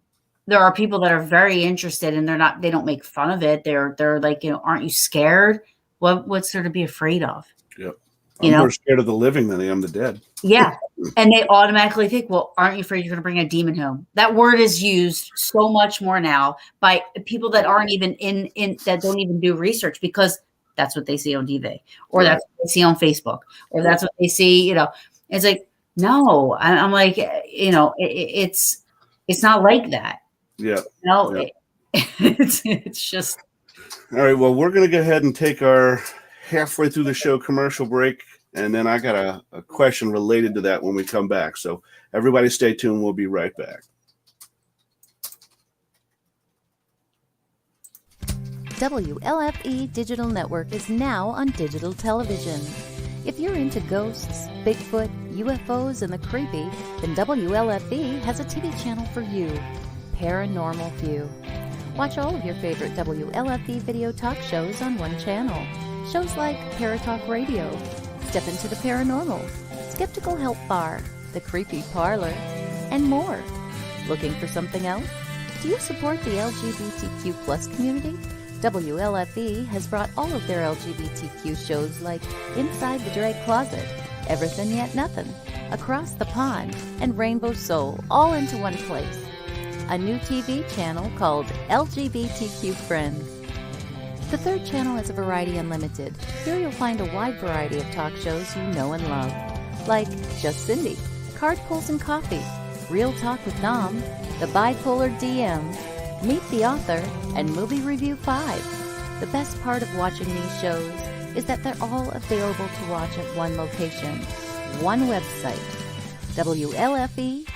there are people that are very interested and they don't make fun of it. They're like, aren't you scared? What's there to be afraid of? Yep. I'm more scared of the living than I am the dead. Yeah. And they automatically think, well, aren't you afraid you're going to bring a demon home? That word is used so much more now by people that aren't even in that don't even do research, because that's what they see on TV, or that's what they see on Facebook, or that's what they see, it's like, no, I'm like, it's not like that. Yeah. It's just. All right. Well, we're going to go ahead and take our halfway through the show commercial break. And then I got a question related to that when we come back. So everybody stay tuned. We'll be right back. WLFE Digital Network is now on digital television. If you're into ghosts, Bigfoot, UFOs, and the creepy, then WLFE has a TV channel for you, Paranormal View. Watch all of your favorite WLFE video talk shows on one channel. Shows like Paratalk Radio, Step Into the Paranormal, Skeptical Help Bar, The Creepy Parlor, and more. Looking for something else? Do you support the LGBTQ plus community? WLFE has brought all of their LGBTQ shows like Inside the Drag Closet, Everything Yet Nothing, Across the Pond, and Rainbow Soul all into one place. a new TV channel called LGBTQ Friends. The third channel is a Variety Unlimited. Here you'll find a wide variety of talk shows you know and love, like Just Cindy, Card Pulls and Coffee, Real Talk with Dom, The Bipolar DM, Meet the Author, and Movie Review 5. The best part of watching these shows is that they're all available to watch at one location, one website, WLFE-DB.com.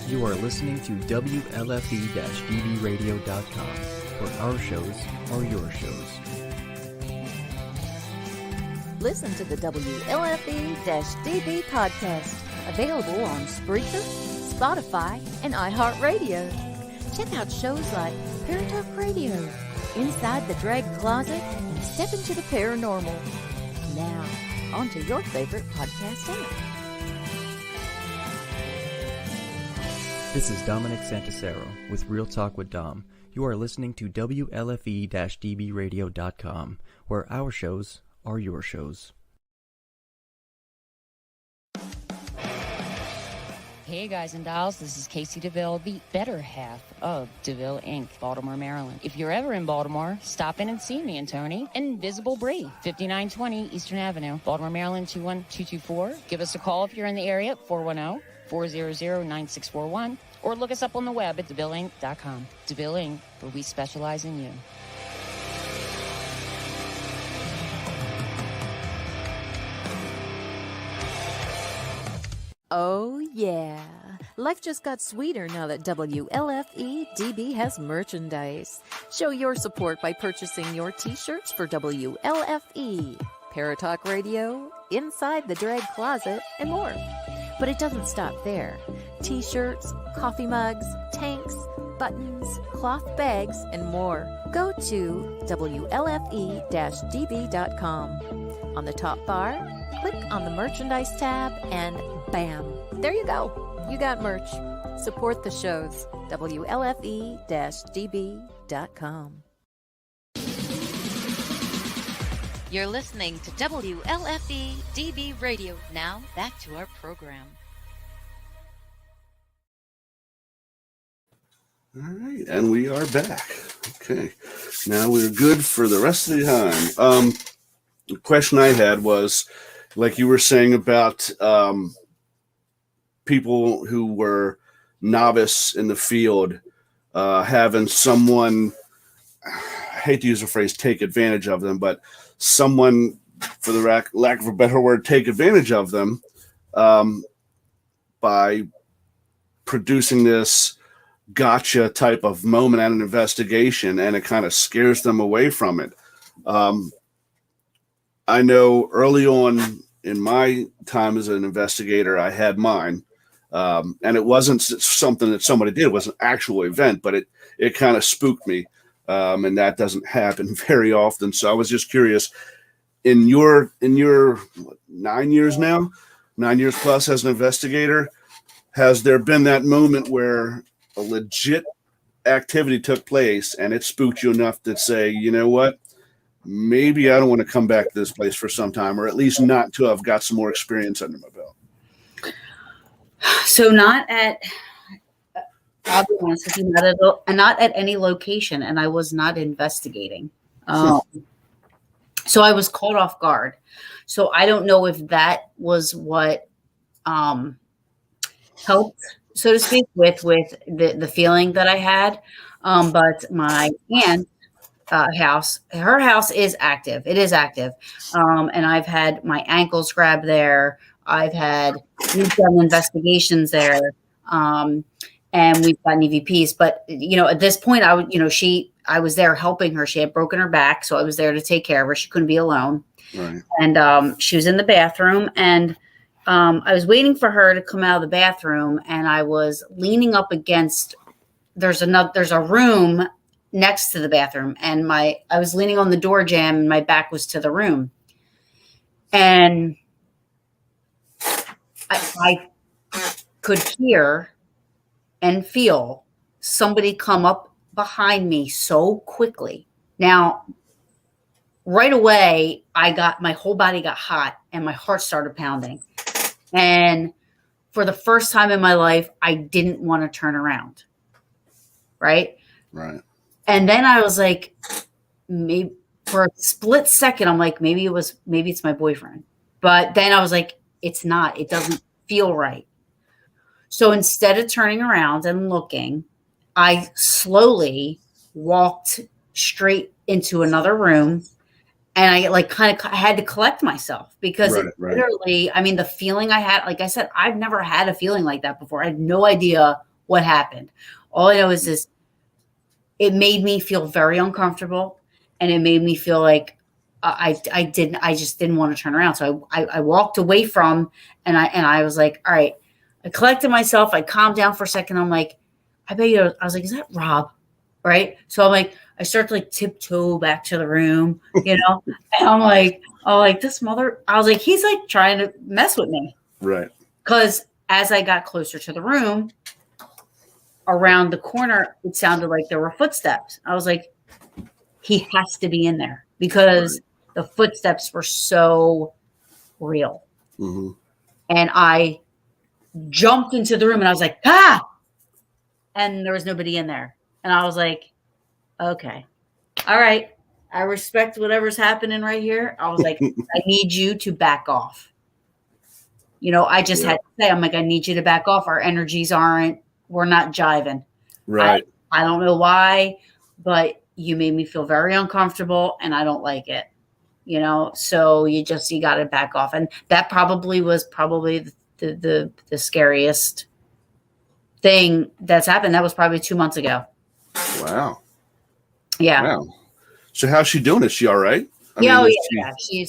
You are listening to WLFE-DBradio.com, where our shows are your shows. Listen to the WLFE-DB podcast, available on Spreaker, Spotify, and iHeartRadio. Check out shows like Paratalk Radio, Inside the Drag Closet, and Step into the Paranormal. Now, on to your favorite podcast app. This is Dominic Santasero with Real Talk with Dom. You are listening to WLFE-DBradio.com, where our shows are your shows. Hey guys and dolls, this is Casey DeVille, the better half of DeVille Inc., Baltimore, Maryland. If you're ever in Baltimore, stop in and see me and Tony. Invisible Bree, 5920 Eastern Avenue, Baltimore, Maryland, 21224. Give us a call if you're in the area, 410-400-9641, or look us up on the web at DeVilleInc.com. DeVille Inc., where we specialize in you. Oh, yeah. Life just got sweeter now that WLFE-DB has merchandise. Show your support by purchasing your t-shirts for WLFE, Paratalk Radio, Inside the Drag Closet, and more. But it doesn't stop there. T-shirts, coffee mugs, tanks, buttons, cloth bags, and more. Go to WLFE-DB.com. On the top bar, click on the merchandise tab and bam, there you go. You got merch. Support the shows. WLFE-DB.com. You're listening to WLFE DB Radio. Now, back to our program. All right, and we are back. Okay, now we're good for the rest of the time. The question I had was, like you were saying about people who were novice in the field, having someone, I hate to use the phrase take advantage of them, but someone, for the lack of a better word, take advantage of them by producing this gotcha type of moment at an investigation, and it kind of scares them away from it. I know early on in my time as an investigator, I had mine. And it wasn't something that somebody did. It was an actual event, but it kind of spooked me. And that doesn't happen very often. So I was just curious, in your 9 years now, 9 years plus as an investigator, has there been that moment where a legit activity took place and it spooked you enough to say, you know what, maybe I don't want to come back to this place for some time, or at least not until I've got some more experience under my belt? So not at, I'll be honest with you, not at any location, and I was not investigating. So I was caught off guard. So I don't know if that was what helped, so to speak, with the feeling that I had. But my aunt's house, her house is active. It is active. And I've had my ankles grabbed there. I've we've done investigations there. And we've gotten EVPs, but at this point I was there helping her. She had broken her back. So I was there to take care of her. She couldn't be alone. Right. And she was in the bathroom, and I was waiting for her to come out of the bathroom, and I was leaning up against, there's a room next to the bathroom, and I was leaning on the door jamb, and my back was to the room. And I could hear and feel somebody come up behind me so quickly. Now, right away, my whole body got hot and my heart started pounding. And for the first time in my life, I didn't want to turn around. Right. Right. And then I was like, maybe for a split second, I'm like, maybe it's my boyfriend. But then I was like, it's not. It doesn't feel right. So instead of turning around and looking, I slowly walked straight into another room, and I like kind of had to collect myself because it literally, I mean, the feeling I had, like I said, I've never had a feeling like that before. I had no idea what happened. All I know is this, it made me feel very uncomfortable, and it made me feel like I just didn't want to turn around. So I walked away from, and I was like, all right, I collected myself. I calmed down for a second. I'm like, I bet you, I was like, is that Rob? Right. So I'm like, I start to like tiptoe back to the room, and I'm like, this mother, I was like, he's like trying to mess with me. Right. Because as I got closer to the room, around the corner, it sounded like there were footsteps. I was like, he has to be in there because the footsteps were so real. Mm-hmm. And I jumped into the room and I was like, ah! And there was nobody in there. And I was like, okay, all right. I respect whatever's happening right here. I was like, I need you to back off. I just had to say, I'm like, I need you to back off. Our energies we're not jiving. Right. I don't know why, but you made me feel very uncomfortable and I don't like it. So you got to back off. And that was the scariest thing that's happened. That was probably 2 months ago. Wow. Yeah. Wow. So how's she doing? Is she all right? Yeah. She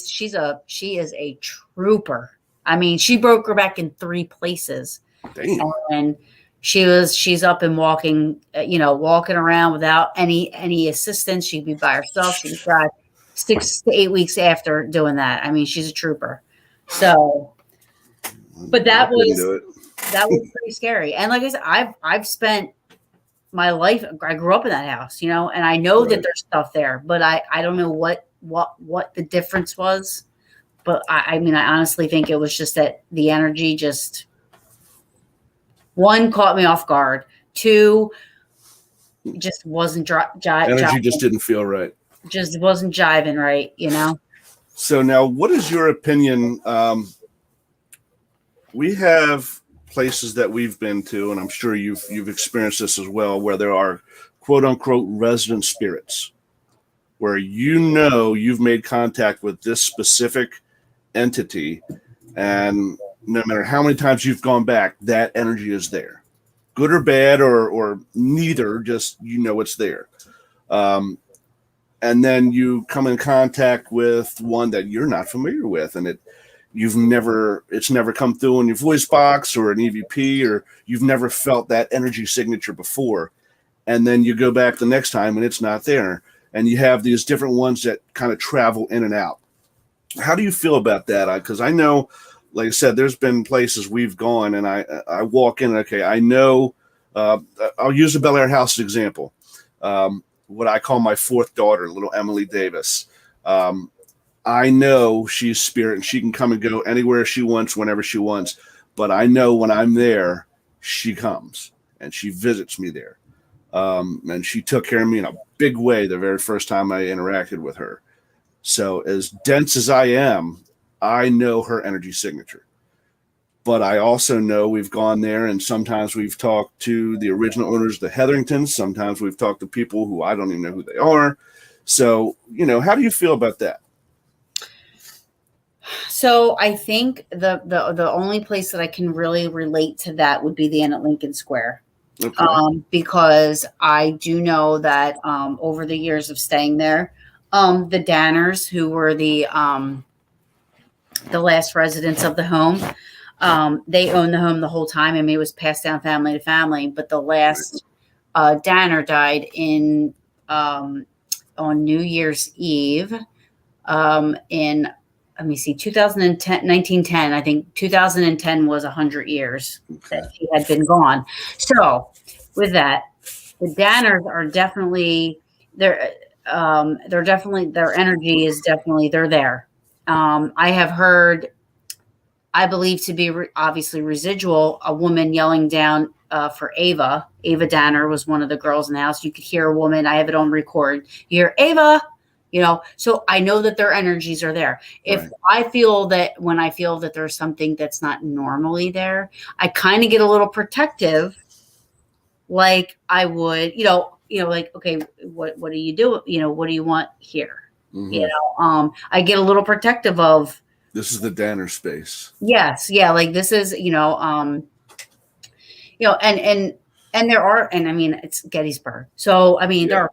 is a trooper. I mean, she broke her back in 3 places. Damn. And she's up and walking, walking around without any assistance. She'd be by herself. She'd drive 6 to 8 weeks after doing that. I mean, she's a trooper. So, but that was pretty scary. And like I said, I've spent my life, I grew up in that house, and I know that there's stuff there, but I don't know what the difference was. But I mean, I honestly think it was just that the energy just, 1, caught me off guard. 2, just wasn't energy just didn't feel right. Just wasn't jiving right, So now, what is your opinion? We have places that we've been to, and I'm sure you've experienced this as well, where there are quote unquote resident spirits, where you've made contact with this specific entity, and no matter how many times you've gone back, that energy is there, good or bad, or neither, just it's there. And then you come in contact with one that you're not familiar with, and it's never come through in your voice box or an EVP, or you've never felt that energy signature before. And then you go back the next time and it's not there. And you have these different ones that kind of travel in and out. How do you feel about that? Because I know, like I said, there's been places we've gone and I walk in, okay, I know, I'll use the Bel Air house as an example. What I call my 4th daughter, little Emily Davis. I know she's spirit and she can come and go anywhere she wants, whenever she wants. But I know when I'm there, she comes and she visits me there. And she took care of me in a big way the very first time I interacted with her. So as dense as I am, I know her energy signature. But I also know we've gone there and sometimes we've talked to the original owners, the Hetheringtons. Sometimes we've talked to people who I don't even know who they are. So, how do you feel about that? So I think the only place that I can really relate to that would be the Inn at Lincoln Square. Okay. Because I do know that over the years of staying there, the Danners, who were the last residents of the home, they owned the home the whole time. I mean, it was passed down family to family. But the last Danner died on New Year's Eve in, let me see, 1910. I think 2010 was 100 years that he had been gone. So with that, the Danners are definitely there. They're definitely, their energy is definitely, they're there. I have heard I believe to be obviously residual, a woman yelling down for Ava. Ava Danner was one of the girls in the house. You could hear a woman. I have it on record. You hear Ava, so I know that their energies are there. If I feel that when I feel that there's something that's not normally there, I kind of get a little protective, like I would, like, okay, what do you do? What do you want here? Mm-hmm. I get a little protective of, this is the Danner space. yes. Yeah. Like this is, and there are, and I mean, it's Gettysburg. So, I mean, there are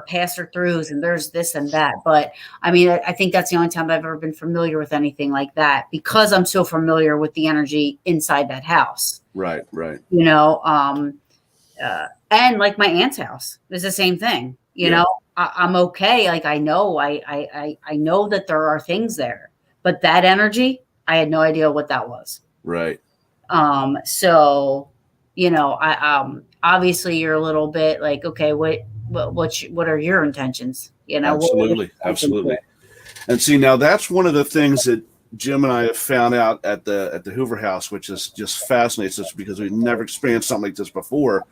passer throughs and there's this and that, but I mean, I think that's the only time I've ever been familiar with anything like that because I'm so familiar with the energy inside that house. Right. And like my aunt's house is the same thing, I'm okay. Like I know that there are things there, but that energy, I had no idea what that was. Right. So, I obviously you're a little bit like, okay, what are your intentions? Absolutely. And see, now that's one of the things that Jim and I have found out at the Hoover House, which is just fascinates us because we've never experienced something like this before.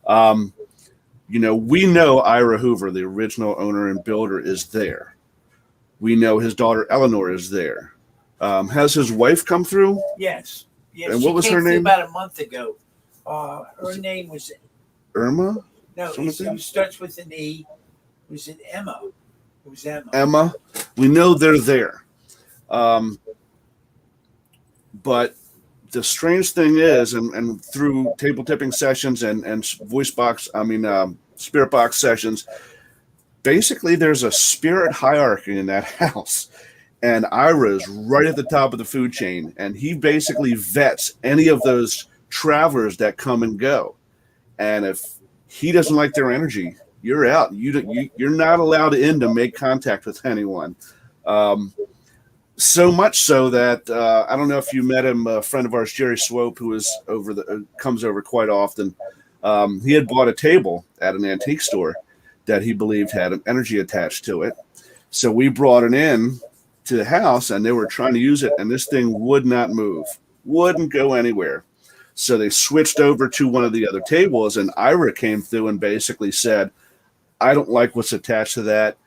We know Ira Hoover, the original owner and builder, is there. We know his daughter Eleanor is there. Has his wife come through? Yes. And what was her name? About a month ago. Her name was Irma? No, it starts with an E. Was it Emma? It was Emma. Emma. We know they're there. But the strange thing is, and through table tipping sessions and spirit box sessions, basically there's a spirit hierarchy in that house. And Ira's right at the top of the food chain. And he basically vets any of those travelers that come and go. And if he doesn't like their energy, you're out. You're not allowed in to make contact with anyone. So much so that I don't know if you met him, a friend of ours, Jerry Swope, who is comes over quite often. He had bought a table at an antique store that he believed had an energy attached to it. So we brought it in to the house, and they were trying to use it, and this thing would not move, wouldn't go anywhere. So they switched over to one of the other tables, and Ira came through and basically said, I don't like what's attached to that.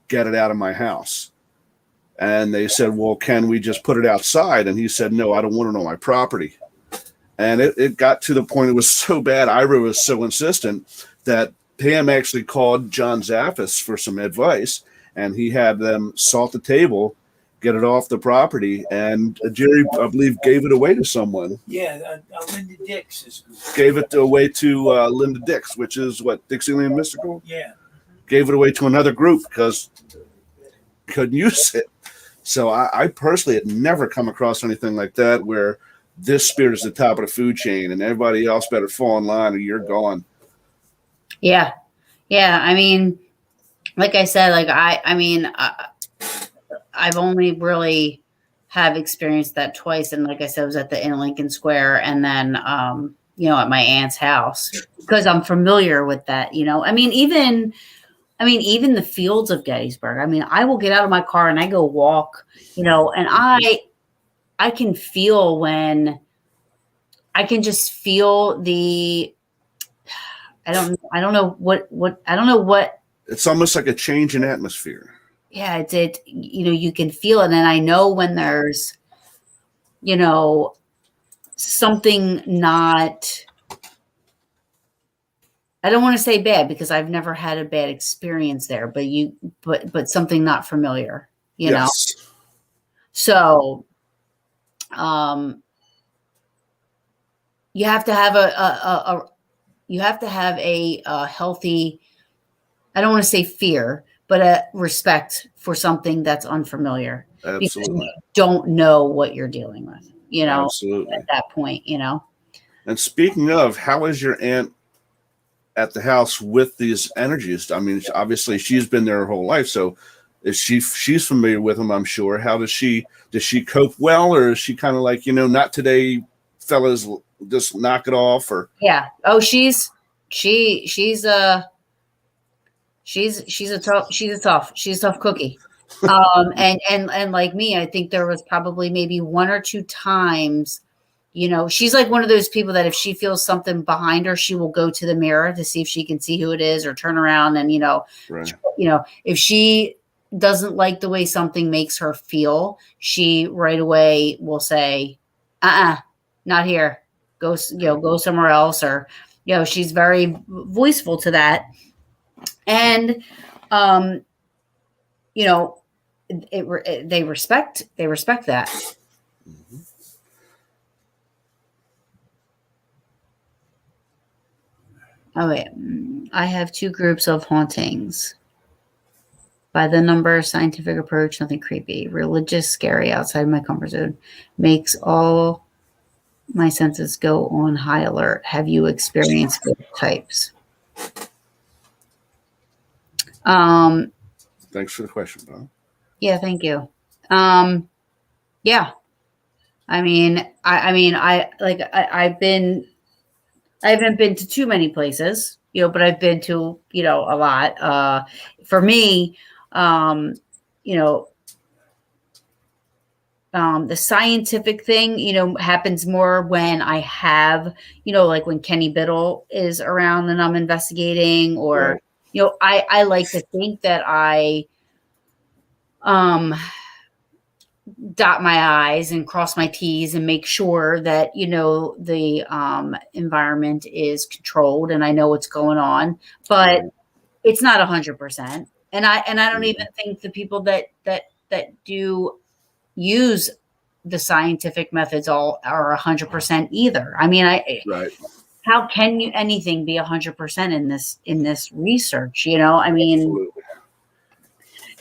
Get it out of my house. And they said, well, can we just put it outside? And he said, no, I don't want it on my property. And it got to the point, it was so bad, Ira was so insistent that Pam actually called John Zaffis for some advice, and he had them salt the table, get it off the property, and Jerry, I believe, gave it away to someone. Yeah, Linda Dix gave it away to Linda Dix, which is what, Dixieland Mystical? Yeah. Gave it away to another group because couldn't use it. So I personally had never come across anything like that where this spirit is the top of the food chain and everybody else better fall in line or you're gone. Yeah. Yeah. I mean, like I said, like I've only really have experienced that twice. And like I said, I was at the in Lincoln Square and then, at my aunt's house because I'm familiar with that, even the fields of Gettysburg. I mean, I will get out of my car and I go walk, and I can feel when I can just feel I don't know what. It's almost like a change in atmosphere. Yeah, you can feel it. And I know when there's, something not, I don't want to say bad because I've never had a bad experience there, but something not familiar, you know? So, you have to have a healthy, I don't want to say fear, but a respect for something that's unfamiliar. Absolutely. Because you don't know what you're dealing with, Absolutely. at that point, And speaking of, how is your aunt at the house with these energies? I mean, obviously she's been there her whole life. So she's familiar with them, I'm sure. How does she cope well, or is she kind of like, not today, fellas, just knock it off? Or yeah. Oh, she's a tough cookie. She's a tough cookie. And like me, I think there was probably maybe 1 or 2 times, she's like one of those people that if she feels something behind her, she will go to the mirror to see if she can see who it is, or turn around and, Right. If she doesn't like the way something makes her feel, she right away will say, not here, go somewhere else. Or, she's very voiceful to that. And, they respect that. Mm-hmm. Oh wait, I have 2 groups of hauntings. By the number, scientific approach, nothing creepy. Religious, scary, outside my comfort zone. Makes all my senses go on high alert. Have you experienced both types? Thanks for the question, Bob. Yeah, thank you. Yeah. I haven't been to too many places, but I've been to, a lot. For me, the scientific thing, happens more when I have, like when Kenny Biddle is around and I'm investigating, or, Right. I like to think that I, dot my I's and cross my T's and make sure that, the environment is controlled and I know what's going on, but Right. it's not 100%. And I don't even think the people that do use the scientific methods all are 100% either. I mean, Right. how can anything be 100% in this research? I mean, Absolutely.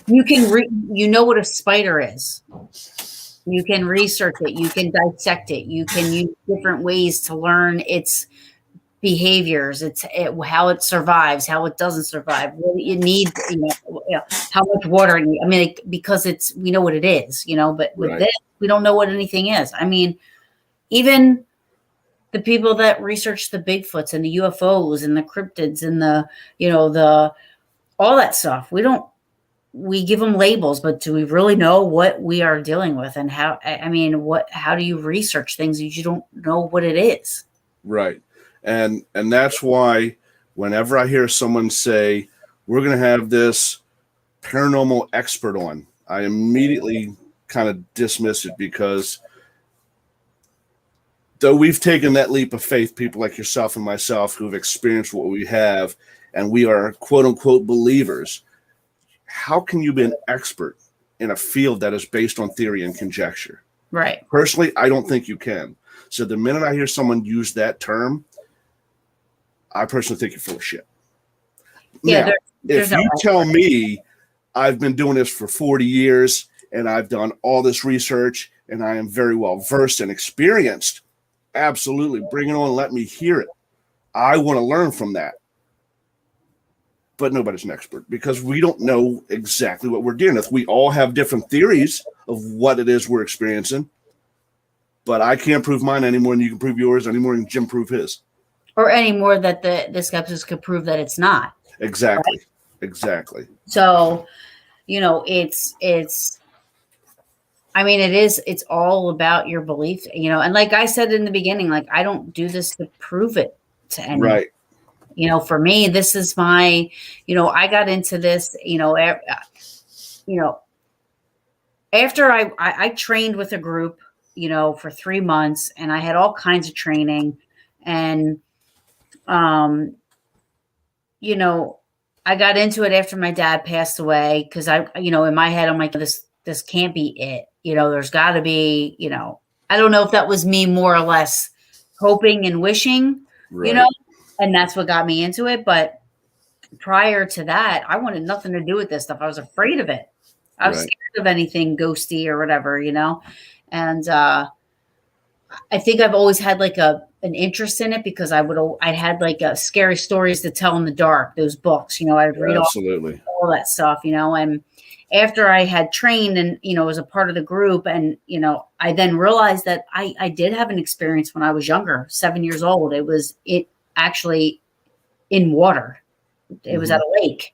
you can what a spider is. You can research it. You can dissect it. You can use different ways to learn its behaviors. How it survives, how it doesn't survive, what it needs, how much water it needs. I mean, because we know what it is, but with Right. this, we don't know what anything is. I mean, even the people that research the Bigfoots and the UFOs and the cryptids and the all that stuff, we give them labels, but do we really know what we are dealing with? And how do you research things if you don't know what it is? Right. And that's why whenever I hear someone say, we're going to have this paranormal expert on, I immediately kind of dismiss it, because though we've taken that leap of faith, people like yourself and myself who've experienced what we have, and we are quote unquote believers, how can you be an expert in a field that is based on theory and conjecture? Right. Personally, I don't think you can. So the minute I hear someone use that term, I personally think you're full of shit. Yeah. Now, if you tell me I've been doing this for 40 years and I've done all this research and I am very well versed and experienced, absolutely, bring it on and let me hear it. I want to learn from that. But nobody's an expert, because we don't know exactly what we're dealing with. We all have different theories of what it is we're experiencing, but I can't prove mine any more than you can prove yours, any more than Jim prove his. Or any more that the skeptics could prove that it's not. Exactly. Right? Exactly. So, it's all about your belief, and like I said in the beginning, like, I don't do this to prove it to anyone. Right. For me, this is my, I got into this, after I trained with a group, for 3 months, and I had all kinds of training, and, I got into it after my dad passed away, because in my head, I'm like, this can't be it. There's got to be, I don't know if that was me more or less hoping and wishing, Right. and that's what got me into it. But prior to that, I wanted nothing to do with this stuff. I was afraid of it. I was scared of anything ghosty or whatever, and I think I've always had like an interest in it, because I had like scary stories to tell in the dark, those books, I'd read all that stuff, and after I had trained and, was a part of the group, and, I then realized that I did have an experience when I was younger, 7 years old. It actually in water. It was at a lake.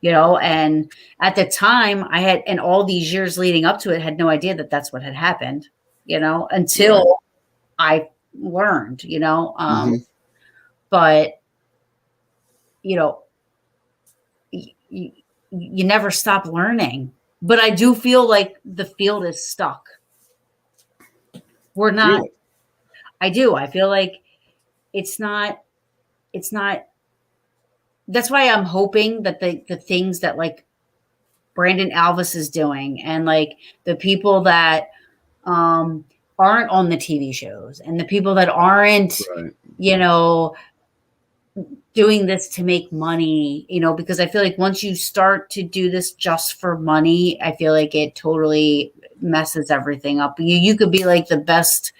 and at the time I had, and all these years leading up to it, had no idea that that's what had happened, until I learned, but you never stop learning. But I do feel like the field is stuck. We're not. Really? I do. I feel like it's not. That's why I'm hoping that the things that like Brandon Alvis is doing, and like the people that aren't on the TV shows, and the people that aren't, doing this to make money, because I feel like once you start to do this just for money, I feel like it totally messes everything up. You could be like the best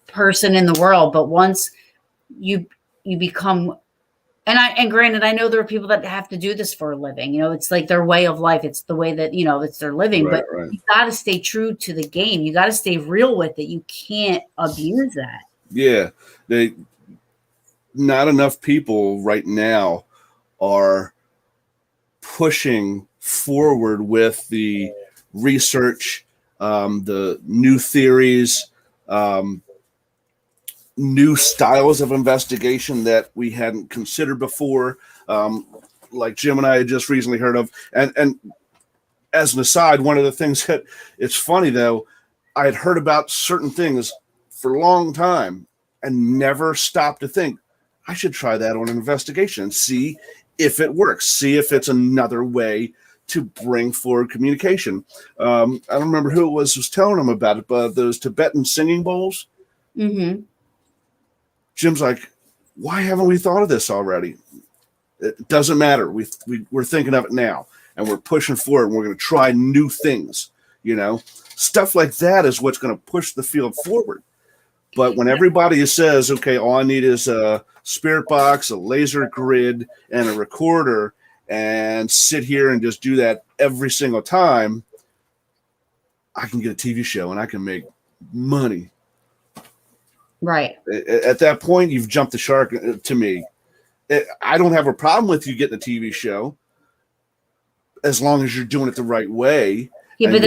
person in the world, but once you become, and granted, I know there are people that have to do this for a living, it's like their way of life. It's the way that, it's their living, but you got to stay true to the game. You got to stay real with it. You can't abuse that. Yeah. Not enough people right now are pushing forward with the research, the new theories, new styles of investigation that we hadn't considered before, like Jim and I had just recently heard of. And as an aside, one of the things that it's funny though, I had heard about certain things for a long time and never stopped to think, I should try that on an investigation and see if it works, see if it's another way to bring forward communication. I don't remember who it was telling them about it, but those Tibetan singing bowls. Mm-hmm. Jim's like, why haven't we thought of this already? It doesn't matter. We're thinking of it now, and we're pushing forward, and we're going to try new things. Stuff like that is what's going to push the field forward. But when everybody says, okay, all I need is a spirit box, a laser grid, and a recorder, and sit here and just do that every single time, I can get a TV show and I can make money. Right. At that point, you've jumped the shark to me. I don't have a problem with you getting a TV show as long as you're doing it the right way. Yeah, but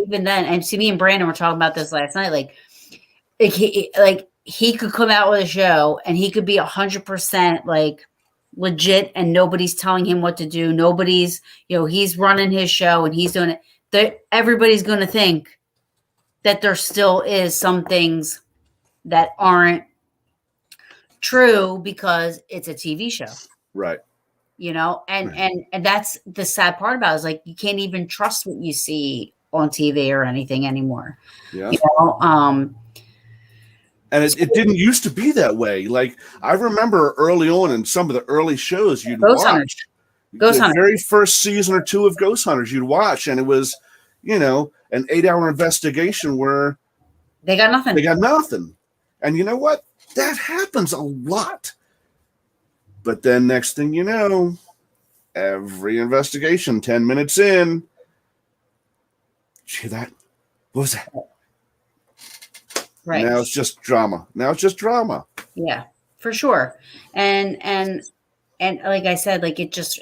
even then, and see, me and Brandon were talking about this last night, like he could come out with a show and he could be 100% like legit, and nobody's telling him what to do. Nobody's, he's running his show and he's doing it. That everybody's going to think that there still is some things that aren't true because it's a TV show. Right. And that's the sad part about it, is like, you can't even trust what you see on TV or anything anymore. Yeah. And it didn't used to be that way. Like, I remember early on in some of the early shows you'd watch. Ghost Hunters. Very first season or two of Ghost Hunters you'd watch, and it was, an 8-hour investigation where they got nothing. And you know what? That happens a lot. But then next thing you know, every investigation, 10 minutes in, did you hear that? What was that? Right. Now it's just drama. Yeah, for sure. And like I said, like it just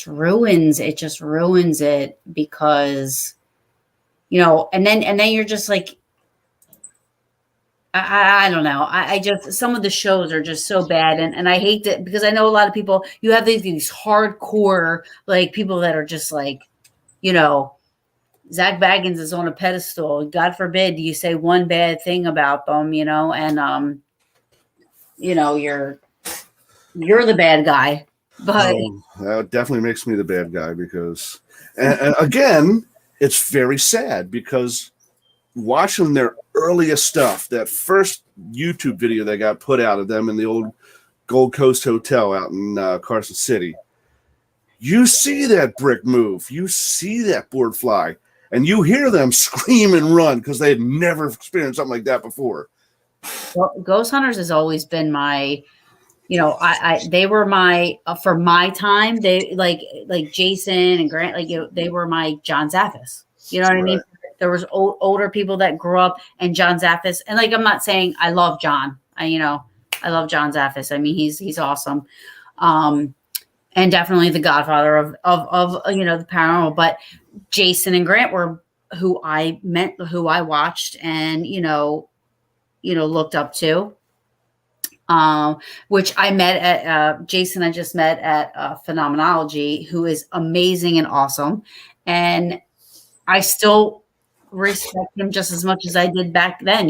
ruins it because, and then you're just like, I don't know. I just, some of the shows are just so bad. And I hate that, because I know a lot of people, you have these hardcore, like, people that are just like, Zach Baggins is on a pedestal. God forbid you say one bad thing about them, and you're the bad guy. But that definitely makes me the bad guy, because, and again, it's very sad, because watching their earliest stuff, that first YouTube video that got put out of them in the old Gold Coast Hotel out in Carson City, you see that brick move, you see that board fly, and you hear them scream and run because they had never experienced something like that before. Well, Ghost Hunters has always been my, they were my, for my time, they like Jason and Grant, they were my John Zaffis. You know what I mean? There was older people that grew up, and John Zaffis, and I'm not saying I love John. I love John Zaffis. I mean, he's awesome. and definitely the godfather of the paranormal. But Jason and Grant were who I watched and looked up to. Which I met at Jason. I just met at Phenomenology, who is amazing and awesome, and I still respect him just as much as I did back then.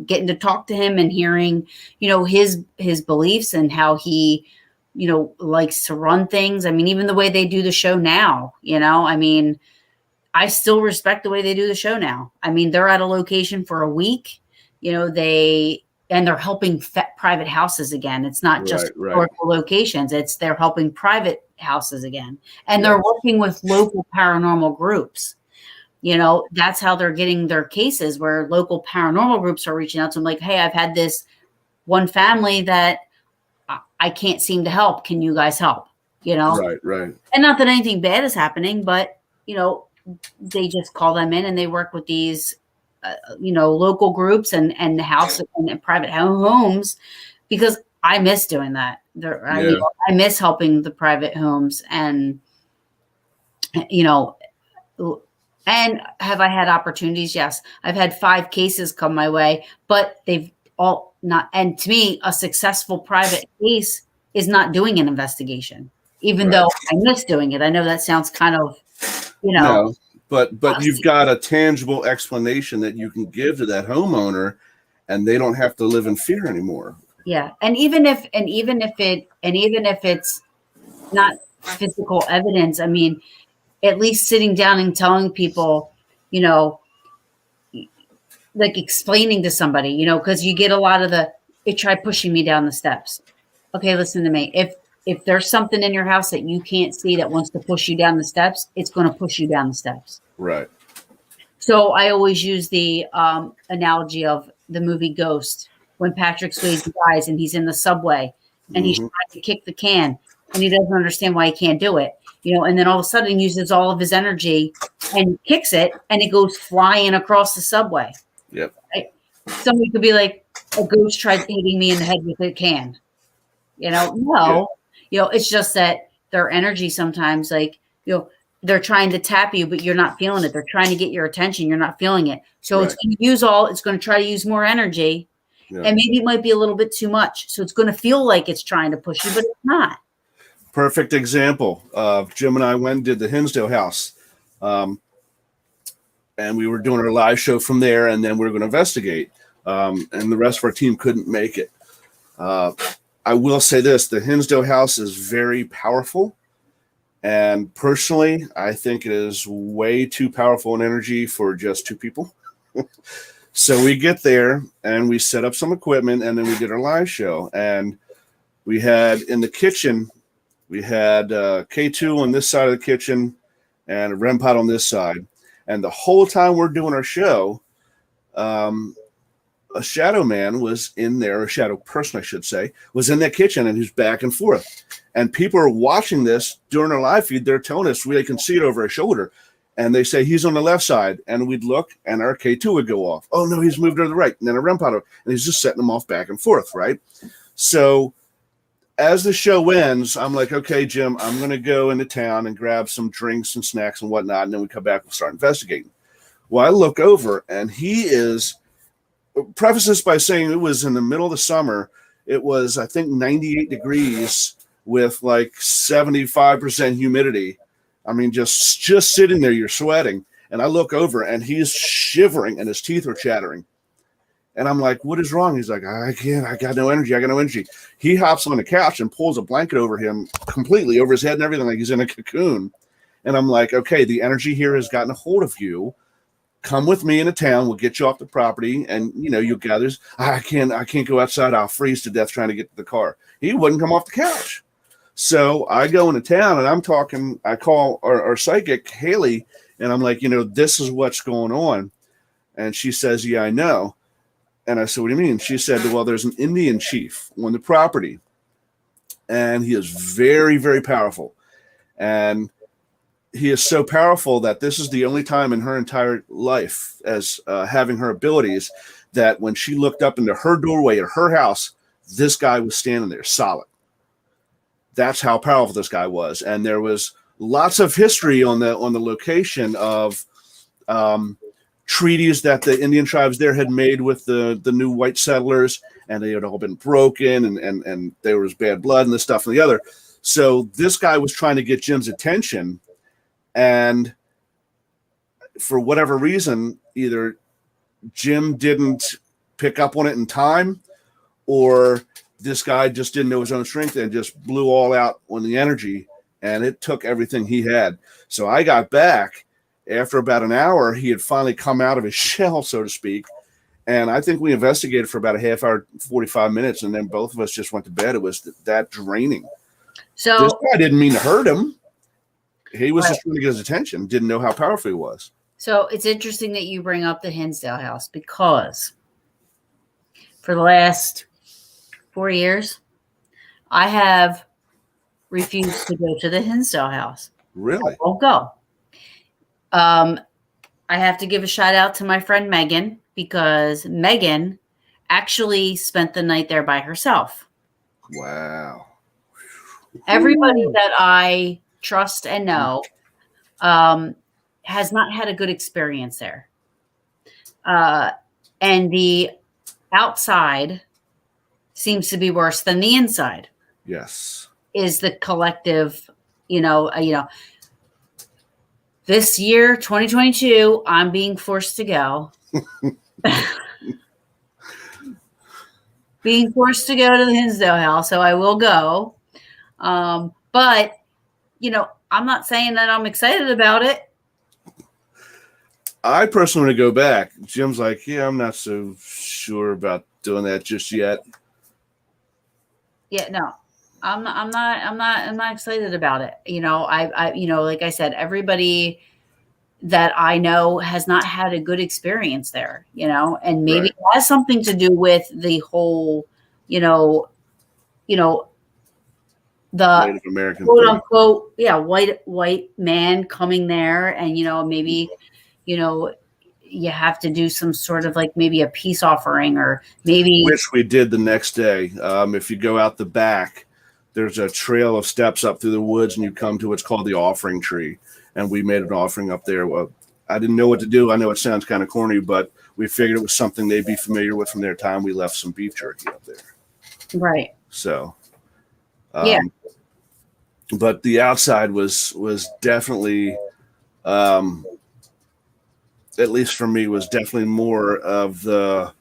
Getting to talk to him and hearing, his beliefs and how he, likes to run things. I mean, even the way they do the show now. I mean, I still respect the way they do the show now. I mean, they're at a location for a week. They're helping private houses again. It's not just historical locations. They're helping private houses again. And they're working with local paranormal groups. That's how they're getting their cases, where local paranormal groups are reaching out to them like, hey, I've had this one family that I can't seem to help. Can you guys help? Right. And not that anything bad is happening, but, they just call them in and they work with these local groups and the house and private homes, because I miss doing that. I miss helping the private homes, and and have I had opportunities? Yes, I've had 5 cases come my way, but they've all not. And to me, a successful private case is not doing an investigation, even though I miss doing it. I know that sounds kind of, No. But you've got a tangible explanation that you can give to that homeowner, and they don't have to live in fear anymore. Yeah, and even if it's not physical evidence, I mean, at least sitting down and telling people, like explaining to somebody, because you get a lot of it tried pushing me down the steps. Okay, listen to me. If there's something in your house that you can't see that wants to push you down the steps, it's going to push you down the steps. Right. So I always use the analogy of the movie Ghost, when Patrick Swayze dies and he's in the subway and he's trying to kick the can and he doesn't understand why he can't do it, and then all of a sudden he uses all of his energy and kicks it and it goes flying across the subway. Yep. Right? Somebody could be like, a ghost tried hitting me in the head with a can. No. It's just that their energy sometimes, they're trying to tap you, but you're not feeling it. They're trying to get your attention. You're not feeling it. So it's going to try to use more energy, and maybe it might be a little bit too much. So it's going to feel like it's trying to push you, but it's not. Perfect example. Jim and I went and did the Hinsdale house. And we were doing our live show from there, and then we were going to investigate. And the rest of our team couldn't make it. I will say this, the Hinsdale house is very powerful. And personally, I think it is way too powerful in energy for just 2 people. So we get there and we set up some equipment, and then we did our live show. And we had in the kitchen, we had K2 on this side of the kitchen and a REM pod on this side. And the whole time we're doing our show, a shadow man was in there, a shadow person, I should say, was in that kitchen, and he's back and forth. And people are watching this during our live feed. They're telling us they can see it over our shoulder. And they say, he's on the left side. And we'd look, and our K2 would go off. Oh, no, he's moved to the right. And then a REM pod, and he's just setting them off back and forth, right? So as the show ends, I'm like, okay, Jim, I'm going to go into town and grab some drinks and snacks and whatnot. And then we come back and start investigating. Well, I look over, and he is... Preface this by saying it was in the middle of the summer. It was, I think, 98 degrees with like 75% humidity. I mean, just sitting there, you're sweating. And I look over, and he's shivering, and his teeth are chattering. And I'm like, what is wrong? He's like, I can't. I got no energy. He hops on the couch and pulls a blanket over him, completely over his head and everything, like he's in a cocoon. And I'm like, okay, the energy here has gotten a hold of you. Come with me into town. We'll get you off the property, and you'll gather. I can't go outside. I'll freeze to death trying to get to the car. He wouldn't come off the couch. So I go into town, and I'm talking. I call our psychic Haley, and I'm like, this is what's going on. And she says, yeah, I know. And I said, what do you mean? She said, well, there's an Indian chief on the property, and he is very, very powerful. And he is so powerful that this is the only time in her entire life as having her abilities that when she looked up into her doorway at her house, this guy was standing there solid. That's how powerful this guy was. And there was lots of history on the location of treaties that the Indian tribes there had made with the new white settlers, and they had all been broken, and there was bad blood and this stuff and the other. So this guy was trying to get Jim's attention, and for whatever reason, either Jim didn't pick up on it in time, or this guy just didn't know his own strength and just blew all out on the energy, and it took everything he had. So I got back after about an hour. He had finally come out of his shell, so to speak. And I think we investigated for about a half hour, 45 minutes, and then both of us just went to bed. It was that draining. So this guy didn't mean to hurt him. He was just trying to get his attention, didn't know how powerful he was. So it's interesting that you bring up the Hinsdale house, because for the last 4 years, I have refused to go to the Hinsdale house. Really? I won't go. I have to give a shout out to my friend Megan, because Megan actually spent the night there by herself. Wow. Everybody that I trust and know has not had a good experience there. And the outside seems to be worse than the inside. Yes. Is the collective, this year, 2022, I'm being forced to go. Being forced to go to the Hinsdale house, so I will go. But, I'm not saying that I'm excited about it. I personally want to go back. Jim's like, yeah, I'm not so sure about doing that just yet. Yeah, no, I'm not excited about it. I like I said, everybody that I know has not had a good experience there, and maybe it has something to do with the whole, the Native American quote thing. unquote, white man coming there, and maybe, you have to do some sort of like maybe a peace offering, or maybe, which we did the next day. If you go out the back, there's a trail of steps up through the woods, and you come to what's called the offering tree. And we made an offering up there. Well, I didn't know what to do. I know it sounds kind of corny, but we figured it was something they'd be familiar with from their time. We left some beef jerky up there. Right. So, yeah. But the outside was definitely, at least for me, was definitely more of the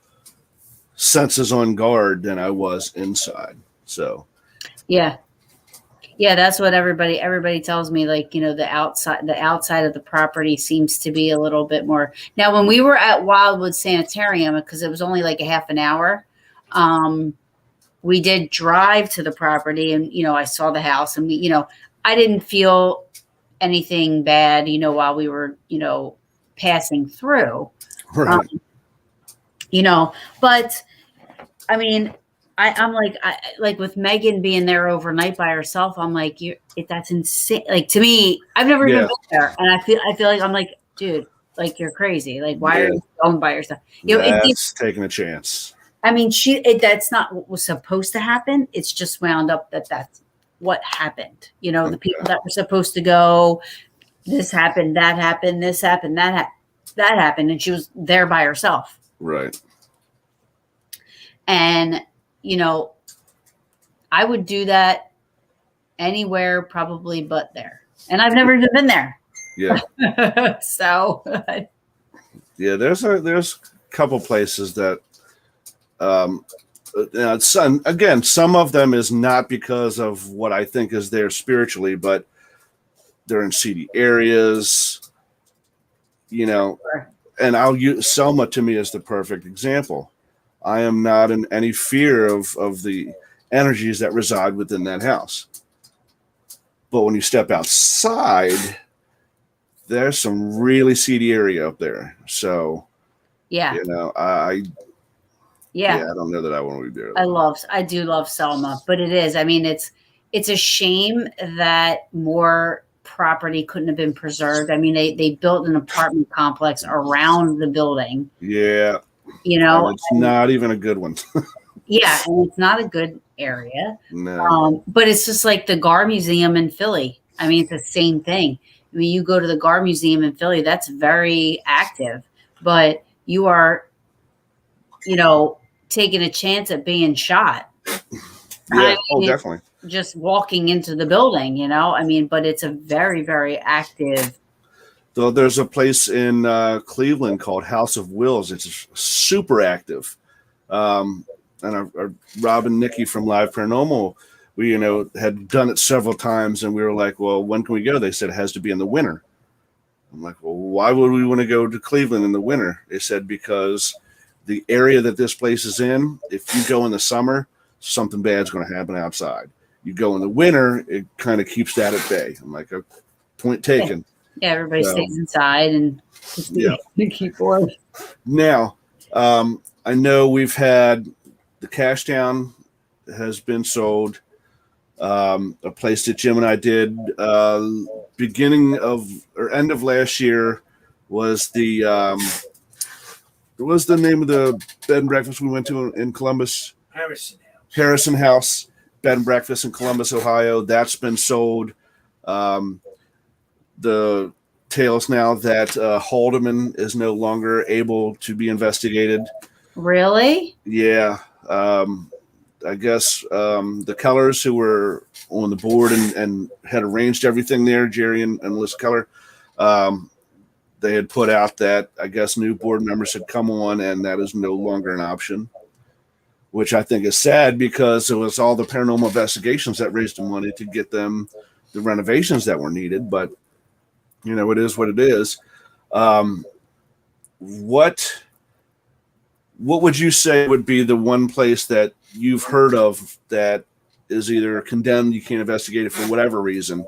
senses on guard than I was inside. So, yeah. Yeah, that's what everybody tells me. Like, the outside of the property seems to be a little bit more. Now, when we were at Wildwood Sanitarium, because it was only like a half an hour, we did drive to the property, and I saw the house, and we, I didn't feel anything bad, while we were, passing through, right. But I mean, I'm like with Megan being there overnight by herself. I'm like, that's insane. Like, to me, I've never even been there, and I feel like I'm like, dude, like, you're crazy. Like, why are you going by yourself? That's taking a chance. I mean, that's not what was supposed to happen. It's just wound up that's what happened. The people that were supposed to go, this happened, that happened, this happened, that happened, and she was there by herself. Right. And I would do that anywhere probably but there. And I've never even been there. Yeah. So. Yeah, there's a couple places that, some of them is not because of what I think is there spiritually, but they're in seedy areas, and I'll use Selma to me as the perfect example. I am not in any fear of the energies that reside within that house. But when you step outside, there's some really seedy area up there. So, yeah, I don't know that I want to be there. I do love Selma, but it is. I mean, it's a shame that more property couldn't have been preserved. I mean, they built an apartment complex around the building. Yeah. It's not even a good one. Yeah, and it's not a good area. No. But it's just like the Gar Museum in Philly. I mean, it's the same thing. I mean, you go to the Gar Museum in Philly, that's very active, but you are, taking a chance at being shot. Yeah. I mean, Definitely. just walking into the building, I mean, but it's a very, very active. Though there's a place in Cleveland called House of Wills. It's super active. And our Rob and Nikki from Live Paranormal, we had done it several times, and we were like, well, when can we go? They said it has to be in the winter. I'm like, well, why would we want to go to Cleveland in the winter? They said because the area that this place is in, if you go in the summer, something bad's going to happen outside. You go in the winter, it kind of keeps that at bay. I'm like, point taken. Yeah, everybody stays inside and keep warm. Now, I know we've had the Cash Town has been sold. A place that Jim and I did beginning of or end of last year was what was the name of the bed and breakfast we went to in Columbus? Harrison House Bed and Breakfast in Columbus, Ohio. That's been sold. The tales now that Haldeman is no longer able to be investigated. Really? Yeah. I guess the Kellers who were on the board and had arranged everything there, Jerry and Melissa Keller, they had put out that I guess new board members had come on, and that is no longer an option, which I think is sad because it was all the paranormal investigations that raised the money to get them the renovations that were needed. But, it is what it is. What would you say would be the one place that you've heard of that is either condemned, you can't investigate it for whatever reason,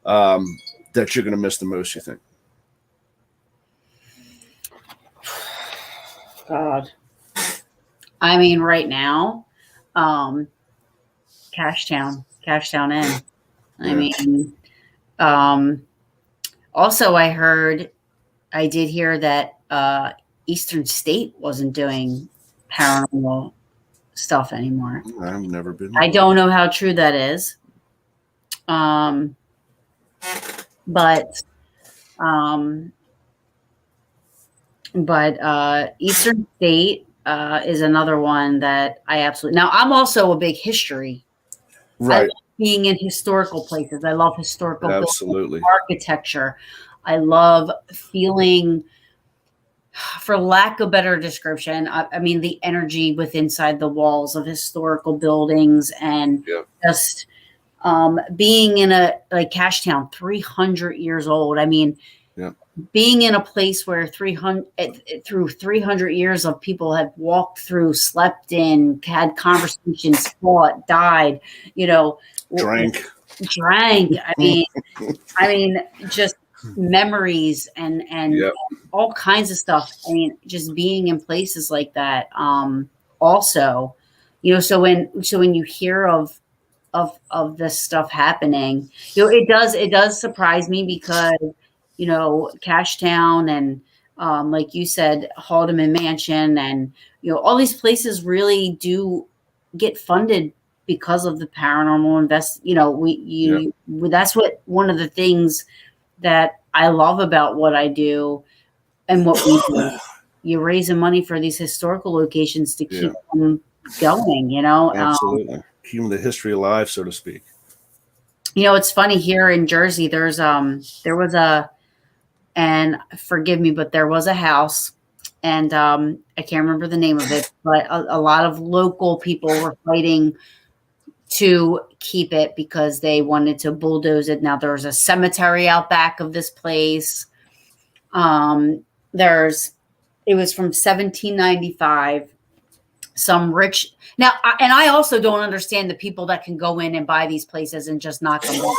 that you're going to miss the most, you think? God. I mean, right now, Cash Town Inn. I mean, also I did hear that Eastern State wasn't doing paranormal stuff anymore. I've never been. I don't know how true that is. But Eastern State is another one that I absolutely. Now, I'm also a big history. Right. I love being in historical places. I love historical buildings, architecture. I love feeling, for lack of better description, I mean, the energy inside the walls of historical buildings and just being in like Cash Town, 300 years old. I mean, being in a place where 300 years of people have walked through, slept in, had conversations, fought, died, drank. I mean, just memories and all kinds of stuff. I mean, just being in places like that. Also, so when you hear of this stuff happening, it does surprise me because, Cash Town and, like you said, Haldeman Mansion and, all these places really do get funded because of the paranormal that's what one of the things that I love about what I do and what we do. You're raising money for these historical locations to keep them going, Absolutely. Keeping the history alive, so to speak. It's funny here in Jersey, there was and forgive me, but there was a house and I can't remember the name of it, but a lot of local people were fighting to keep it because they wanted to bulldoze it. Now there's a cemetery out back of this place. It was from 1795. Some rich now, and I also don't understand the people that can go in and buy these places and just knock them down.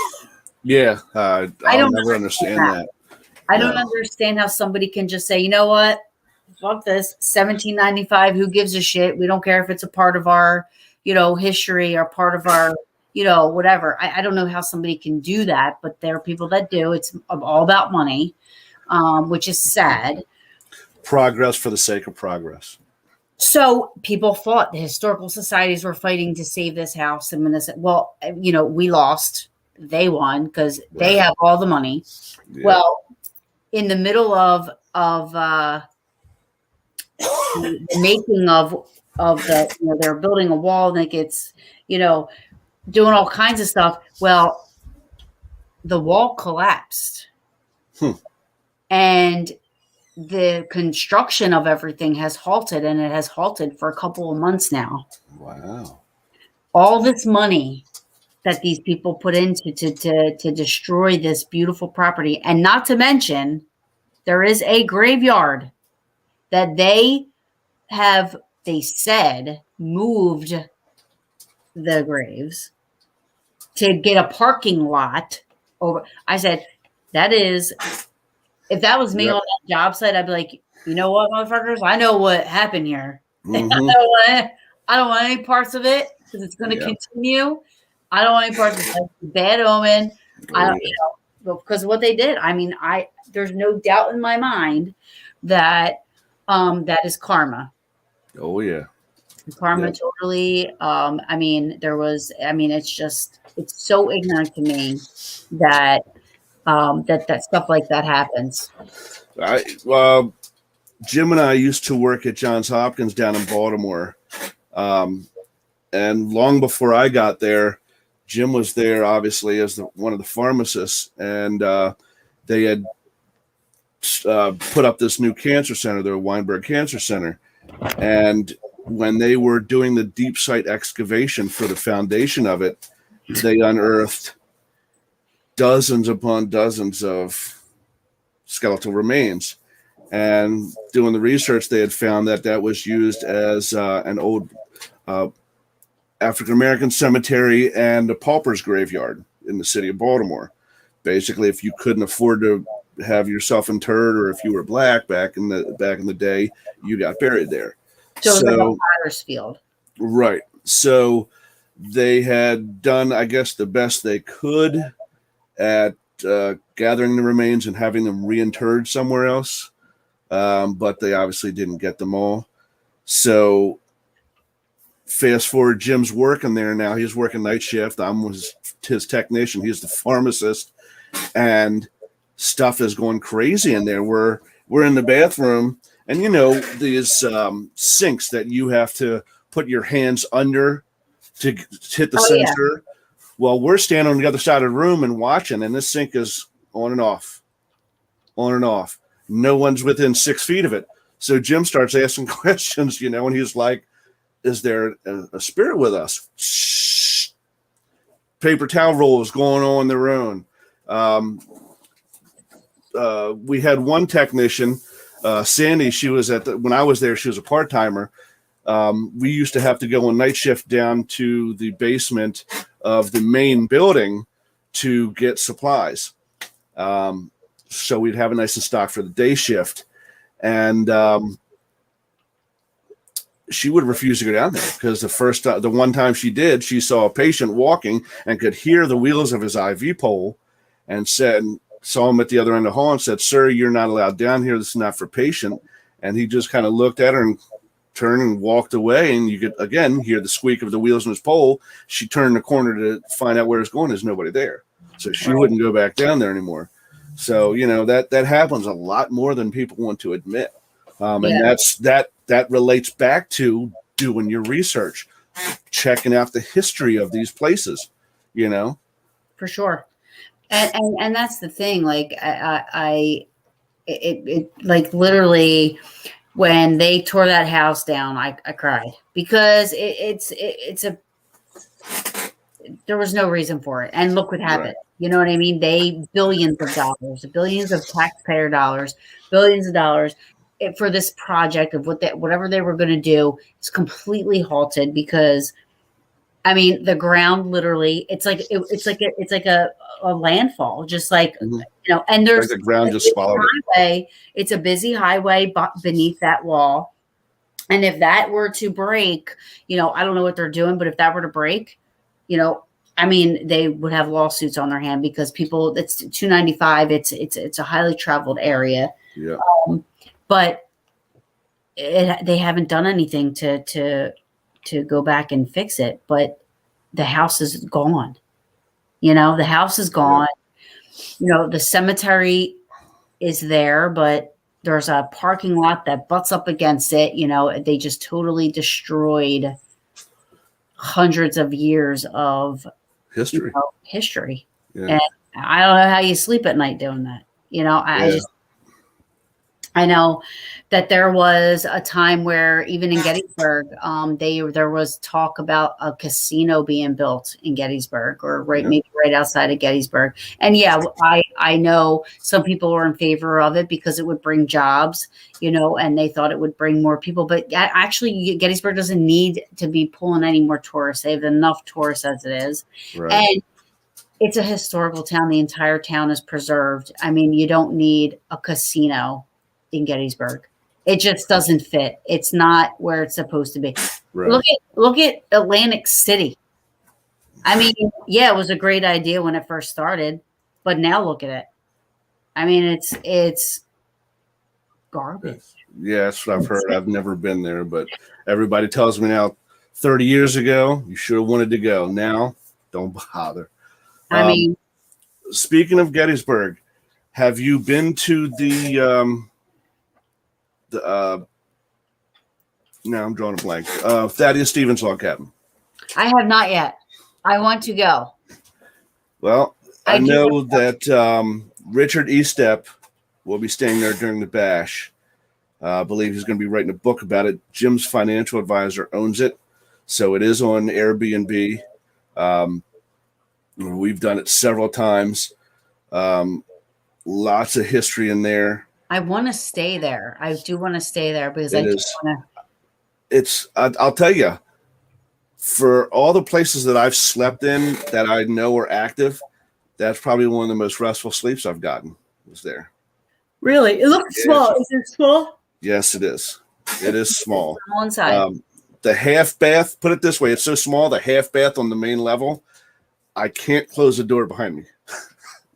Yeah, I don't never understand that. I don't understand how somebody can just say, you know what, fuck this, 1795. Who gives a shit? We don't care if it's a part of our, history or part of our, whatever. I don't know how somebody can do that, but there are people that do. It's all about money, which is sad. Progress for the sake of progress. So people fought. The historical societies were fighting to save this house. And when this, well, we lost. They won because they have all the money. Yeah. Well, in the middle of the making of the, they're building a wall and it gets, doing all kinds of stuff. Well, the wall collapsed. And the construction of everything has halted, and it has halted for a couple of months now. Wow. All this money that these people put into to destroy this beautiful property. And not to mention, there is a graveyard that they said moved the graves to get a parking lot over. I said, if that was me on that job site, I'd be like, you know what, motherfuckers? I know what happened here. Mm-hmm. I don't want any parts of it because it's going to continue. I don't want any parts of it. It's a bad omen. Because of what they did. I mean, there's no doubt in my mind that that is karma. Oh yeah. Karma totally. It's so ignorant to me that that stuff like that happens. Jim and I used to work at Johns Hopkins down in Baltimore. And long before I got there, Jim was there obviously as one of the pharmacists, and they had put up this new cancer center, the Weinberg Cancer Center. And when they were doing the deep site excavation for the foundation of it, they unearthed dozens upon dozens of skeletal remains. And doing the research, they had found that was used as an old African-American cemetery and a pauper's graveyard in the city of Baltimore. Basically, if you couldn't afford to have yourself interred, or if you were black back in the day, you got buried there. So it was like a potter's field. Right. So they had done, I guess, the best they could at gathering the remains and having them reinterred somewhere else. But they obviously didn't get them all. So fast forward, Jim's working there now. He's working night shift. I'm his technician. He's the pharmacist. And stuff is going crazy in there. We're in the bathroom, and these sinks that you have to put your hands under to hit the sensor. Yeah. Well, we're standing on the other side of the room and watching, and this sink is on and off. No one's within 6 feet of it. So Jim starts asking questions, and he's like, is there a spirit with us? Shh. Paper towel rolls going on their own. We had one technician, Sandy. She was when I was there, she was a part-timer. We used to have to go on night shift down to the basement of the main building to get supplies. So we'd have a nice and stock for the day shift. And she would refuse to go down there because the one time she did, she saw a patient walking and could hear the wheels of his IV pole, and saw him at the other end of the hall and said, "Sir, you're not allowed down here. This is not for patient." And he just kind of looked at her and turned and walked away. And you could again hear the squeak of the wheels on his pole. She turned the corner to find out where it's going. There's nobody there. So she wouldn't go back down there anymore. So, that happens a lot more than people want to admit. And that relates back to doing your research, checking out the history of these places, For sure. And that's the thing. Like it like literally when they tore that house down, I cried because there was no reason for it. And look what happened. Right. You know what I mean? Billions of dollars, billions of taxpayer dollars, billions of dollars for this project of whatever they were going to do is completely halted because, I mean, the ground literally, it's like a landfall, just like, and there's like the ground just swallowed it. It's a busy highway beneath that wall. And if that were to break, I don't know what they're doing, but if that were to break, I mean, they would have lawsuits on their hand because people, it's 295. It's a highly traveled area. Yeah. But they haven't done anything to go back and fix it, but the house is gone. The house is gone. The cemetery is there, but there's a parking lot that butts up against it. They just totally destroyed hundreds of years of history. Yeah. And I don't know how you sleep at night doing that. I know that there was a time where even in Gettysburg, there was talk about a casino being built in Gettysburg, or maybe right outside of Gettysburg. And I know some people were in favor of it because it would bring jobs, and they thought it would bring more people. But actually, Gettysburg doesn't need to be pulling any more tourists. They have enough tourists as it is. Right. And it's a historical town. The entire town is preserved. I mean, you don't need a casino in Gettysburg. It just doesn't fit. It's not where it's supposed to be. Right. Look at Atlantic City. I mean, it was a great idea when it first started, but now look at it. I mean, it's garbage. Yeah, that's what I've heard. I've never been there, but everybody tells me now 30 years ago, you should have wanted to go. Now, don't bother. I mean, speaking of Gettysburg, have you been to the now I'm drawing a blank. Thaddeus Stevens log cabin? I have not yet. I want to go. Well, I know that Richard Estep will be staying there during the bash. I believe he's going to be writing a book about it. Jim's financial advisor owns it, so it is on Airbnb. We've done it several times. Lots of history in there. I want to stay there. I do want to stay there because I'll tell you, for all the places that I've slept in that I know are active, that's probably one of the most restful sleeps I've gotten was there. Really? It looks small. Is it small? Yes, it is. It is small. On one side. The half bath, put it this way, it's so small, the half bath on the main level, I can't close the door behind me.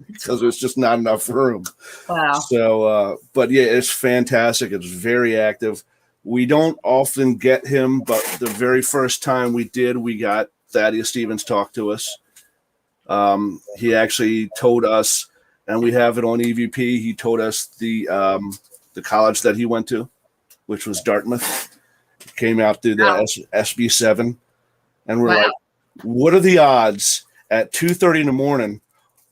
Because there's just not enough room. Wow. So, but yeah, it's fantastic. It's very active. We don't often get him, but the very first time we did, we got Thaddeus Stevens talk to us. He actually told us, and we have it on EVP. He told us the college that he went to, which was Dartmouth. He came out through the SB7, and we're like, "What are the odds at 2:30 in the morning?"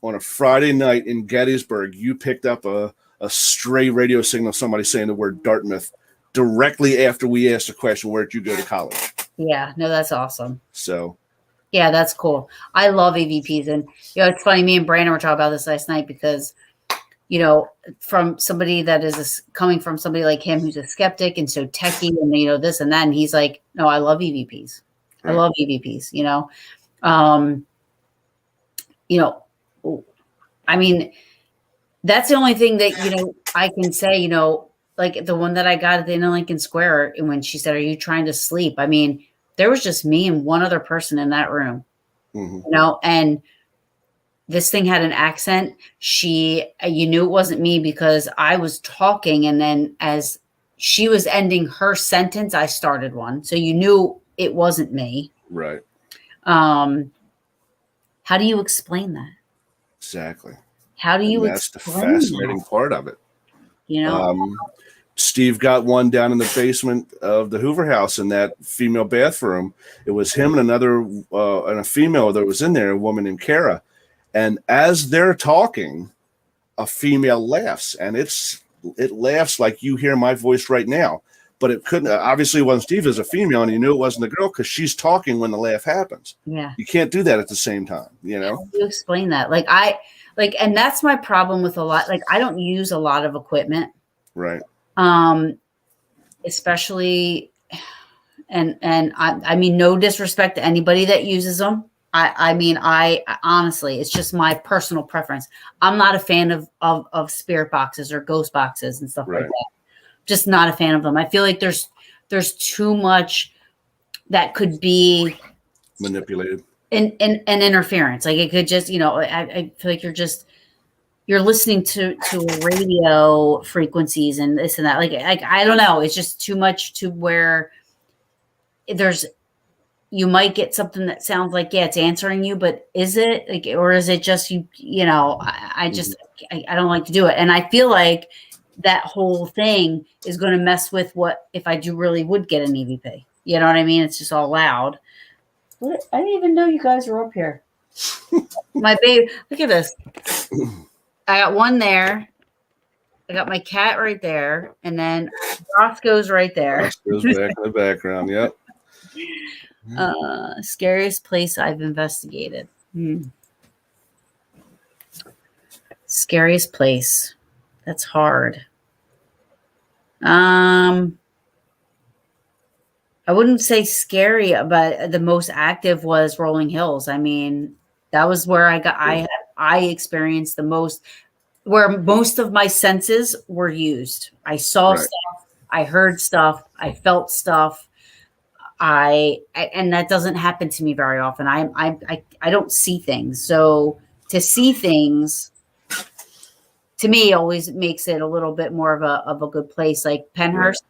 On a Friday night in Gettysburg, you picked up a stray radio signal, somebody saying the word Dartmouth directly after we asked the question, where did you go to college? Yeah, no, that's awesome. So, yeah, that's cool. I love EVPs. And, it's funny, me and Brandon were talking about this last night because, from somebody that is coming from somebody like him who's a skeptic and so techie and, this and that. And he's like, no, I love EVPs. I love EVPs, I mean, that's the only thing that, I can say, like the one that I got at the Inner Lincoln Square, and when she said, "Are you trying to sleep?" I mean, there was just me and one other person in that room, and this thing had an accent. You knew it wasn't me because I was talking. And then as she was ending her sentence, I started one. So you knew it wasn't me. Right. How do you explain that? Exactly. How do you That's the fascinating part of it. Steve got one down in the basement of the Hoover House in that female bathroom. It was him and another and a female that was in there, a woman named Kara. And as they're talking, a female laughs, and it laughs like you hear my voice right now. But it couldn't. Obviously, it wasn't Steve as a female, and you knew it wasn't the girl because she's talking when the laugh happens. Yeah, you can't do that at the same time. How do you explain that? And that's my problem with a lot. Like, I don't use a lot of equipment, right? Especially, and I mean, no disrespect to anybody that uses them. I mean, I honestly, it's just my personal preference. I'm not a fan of spirit boxes or ghost boxes and stuff like that. Just not a fan of them. I feel like there's too much that could be manipulated and interference. Like, it could just, I feel like you're just you're listening to radio frequencies and this and that. Like I don't know. It's just too much to where you might get something that sounds like, yeah, it's answering you, but is it like, or is it just you know, I just, I don't like to do it. And I feel like that whole thing is going to mess with what, if I would get an EVP, you know what I mean? It's just all loud. I didn't even know you guys were up here. My baby, look at this. I got one there. I got my cat right there. And then Roscoe's right there. Roscoe's back in the background. Yep. Scariest place I've investigated. Scariest place. That's hard. I wouldn't say scary, but the most active was Rolling Hills. I mean, that was where I experienced the most, where most of my senses were used. I saw stuff, I heard stuff, I felt stuff. And that doesn't happen to me very often. I don't see things. So to see things to me always makes it a little bit more of a good place. Like Penhurst.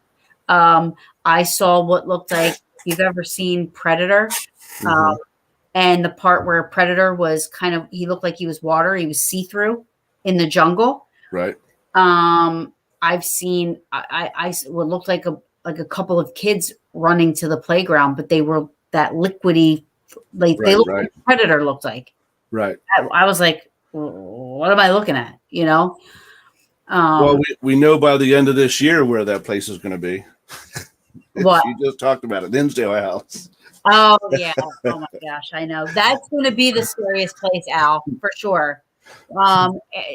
I saw what looked like, if you've ever seen Predator, and the part where Predator was he looked like he was water. He was see-through in the jungle. Right. I've seen, I what looked like a couple of kids running to the playground, but they were that liquidy, like they looked like Predator looked like. Right. I was like, what am I looking at? You know? Well, we know by the end of this year where that place is going to be. What? You just talked about it, Dinsdale House. Oh yeah. Oh my gosh, I know. That's going to be the scariest place, Al, for sure.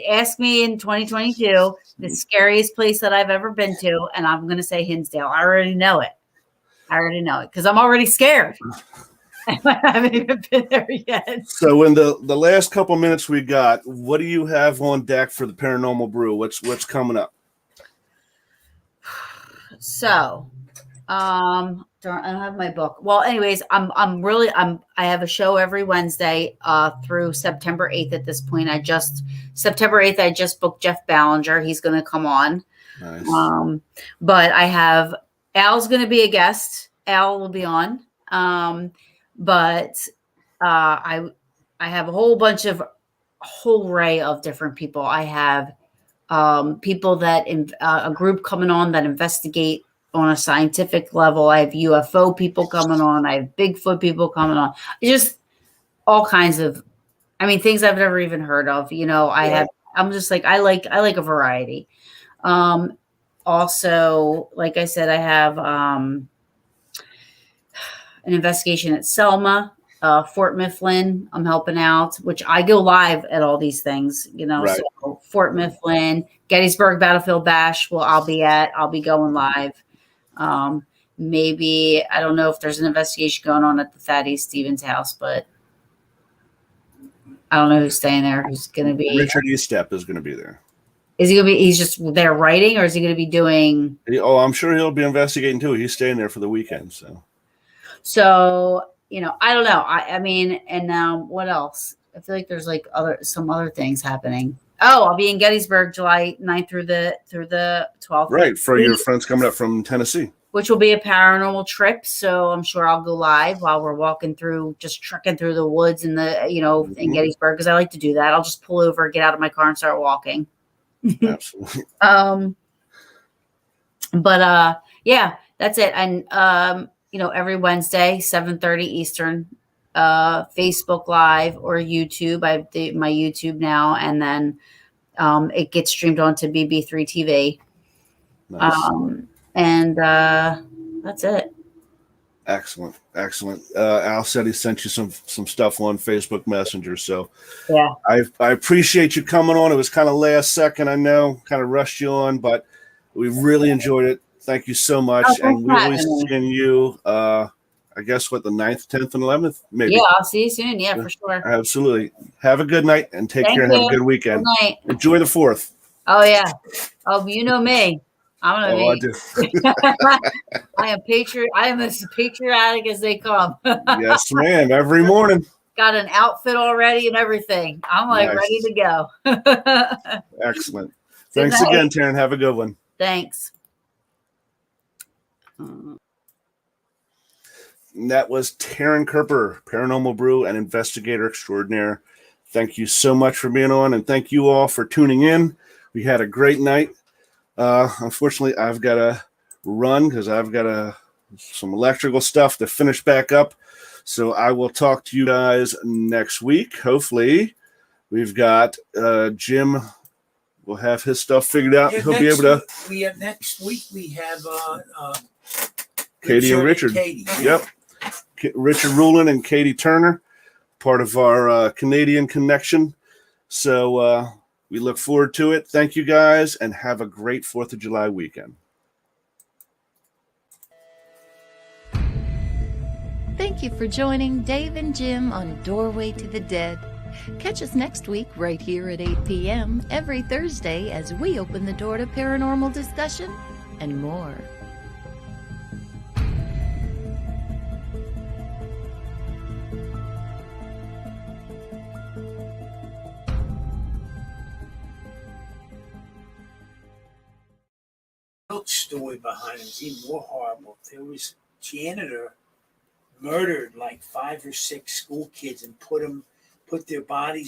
Ask me in 2022 the scariest place that I've ever been to, and I'm going to say Hinsdale. I already know it because I'm already scared. I haven't even been there yet. So in the last couple minutes we got, what do you have on deck for the Paranormal Brew? What's coming up? So, I don't have my book. Well, anyways, I have a show every Wednesday through September 8th at this point. September 8th, I just booked Jeff Ballinger. He's going to come on. Nice. But I have, Al's going to be a guest. Al will be on. But I have a whole array of different people. I have people that a group coming on that investigate on a scientific level. I have UFO people coming on. I have Bigfoot people coming on. Just all kinds of, things I've never even heard of. You know, I'm just like, I like a variety. Also, like I said, I have an investigation at Selma, Fort Mifflin. I'm helping out, which I go live at all these things, you know. Right. So Fort Mifflin, Gettysburg Battlefield Bash. I'll be going live. Maybe, I don't know if there's an investigation going on at the Thaddeus Stevens house, but I don't know who's staying there. Who's going to be? Richard Estep is going to be there. Is he going to be? He's just there writing, or is he going to be doing? Oh, I'm sure he'll be investigating too. He's staying there for the weekend, So, you know, I don't know. And what else? I feel like there's like some other things happening. Oh, I'll be in Gettysburg July 9th through the 12th. Right, for your friends coming up from Tennessee. Which will be a paranormal trip. So I'm sure I'll go live while we're walking through, just trekking through the woods in in Gettysburg, because I like to do that. I'll just pull over, get out of my car, and start walking. Absolutely. Yeah, that's it. And every Wednesday, 7:30 Eastern, Facebook Live or YouTube. I have my YouTube now, and then it gets streamed onto BB3 TV. Nice. That's it. Excellent. Al said he sent you some stuff on Facebook Messenger. So yeah, I appreciate you coming on. It was kind of last second, I know, kind of rushed you on, but we really enjoyed it. Thank you so much. And we'll be seeing you, I guess, the 9th, 10th, and 11th, maybe. Yeah, I'll see you soon. Yeah, for sure. Absolutely. Have a good night and take care and have a good weekend. Good night. Enjoy the 4th. Oh, yeah. Oh, you know me. I do. I am as patriotic as they come. Yes, ma'am. Every morning. got an outfit already and everything. I'm like Nice. ready to go. Excellent. Good Thanks night. again, Taryn. Have a good one. Thanks. And that was Taryn Kerper, Paranormal Brew and investigator extraordinaire. Thank you so much for being on, and thank you all for tuning in. We had a great night. Unfortunately, I've got to run because I've got some electrical stuff to finish back up. So I will talk to you guys next week. Hopefully, we've got Jim. We'll have his stuff figured out. Yeah, He'll be able to. Next week we have Katie and Richard. Katie. Yep. Richard Rulin and Katie Turner, part of our Canadian connection. So we look forward to it. Thank you guys, and have a great 4th of July weekend. Thank you for joining Dave and Jim on Doorway to the Dead. Catch us next week right here at 8 p.m. every Thursday as we open the door to paranormal discussion and more. Story behind him is even more horrible. There was a janitor murdered like 5 or 6 school kids and put their bodies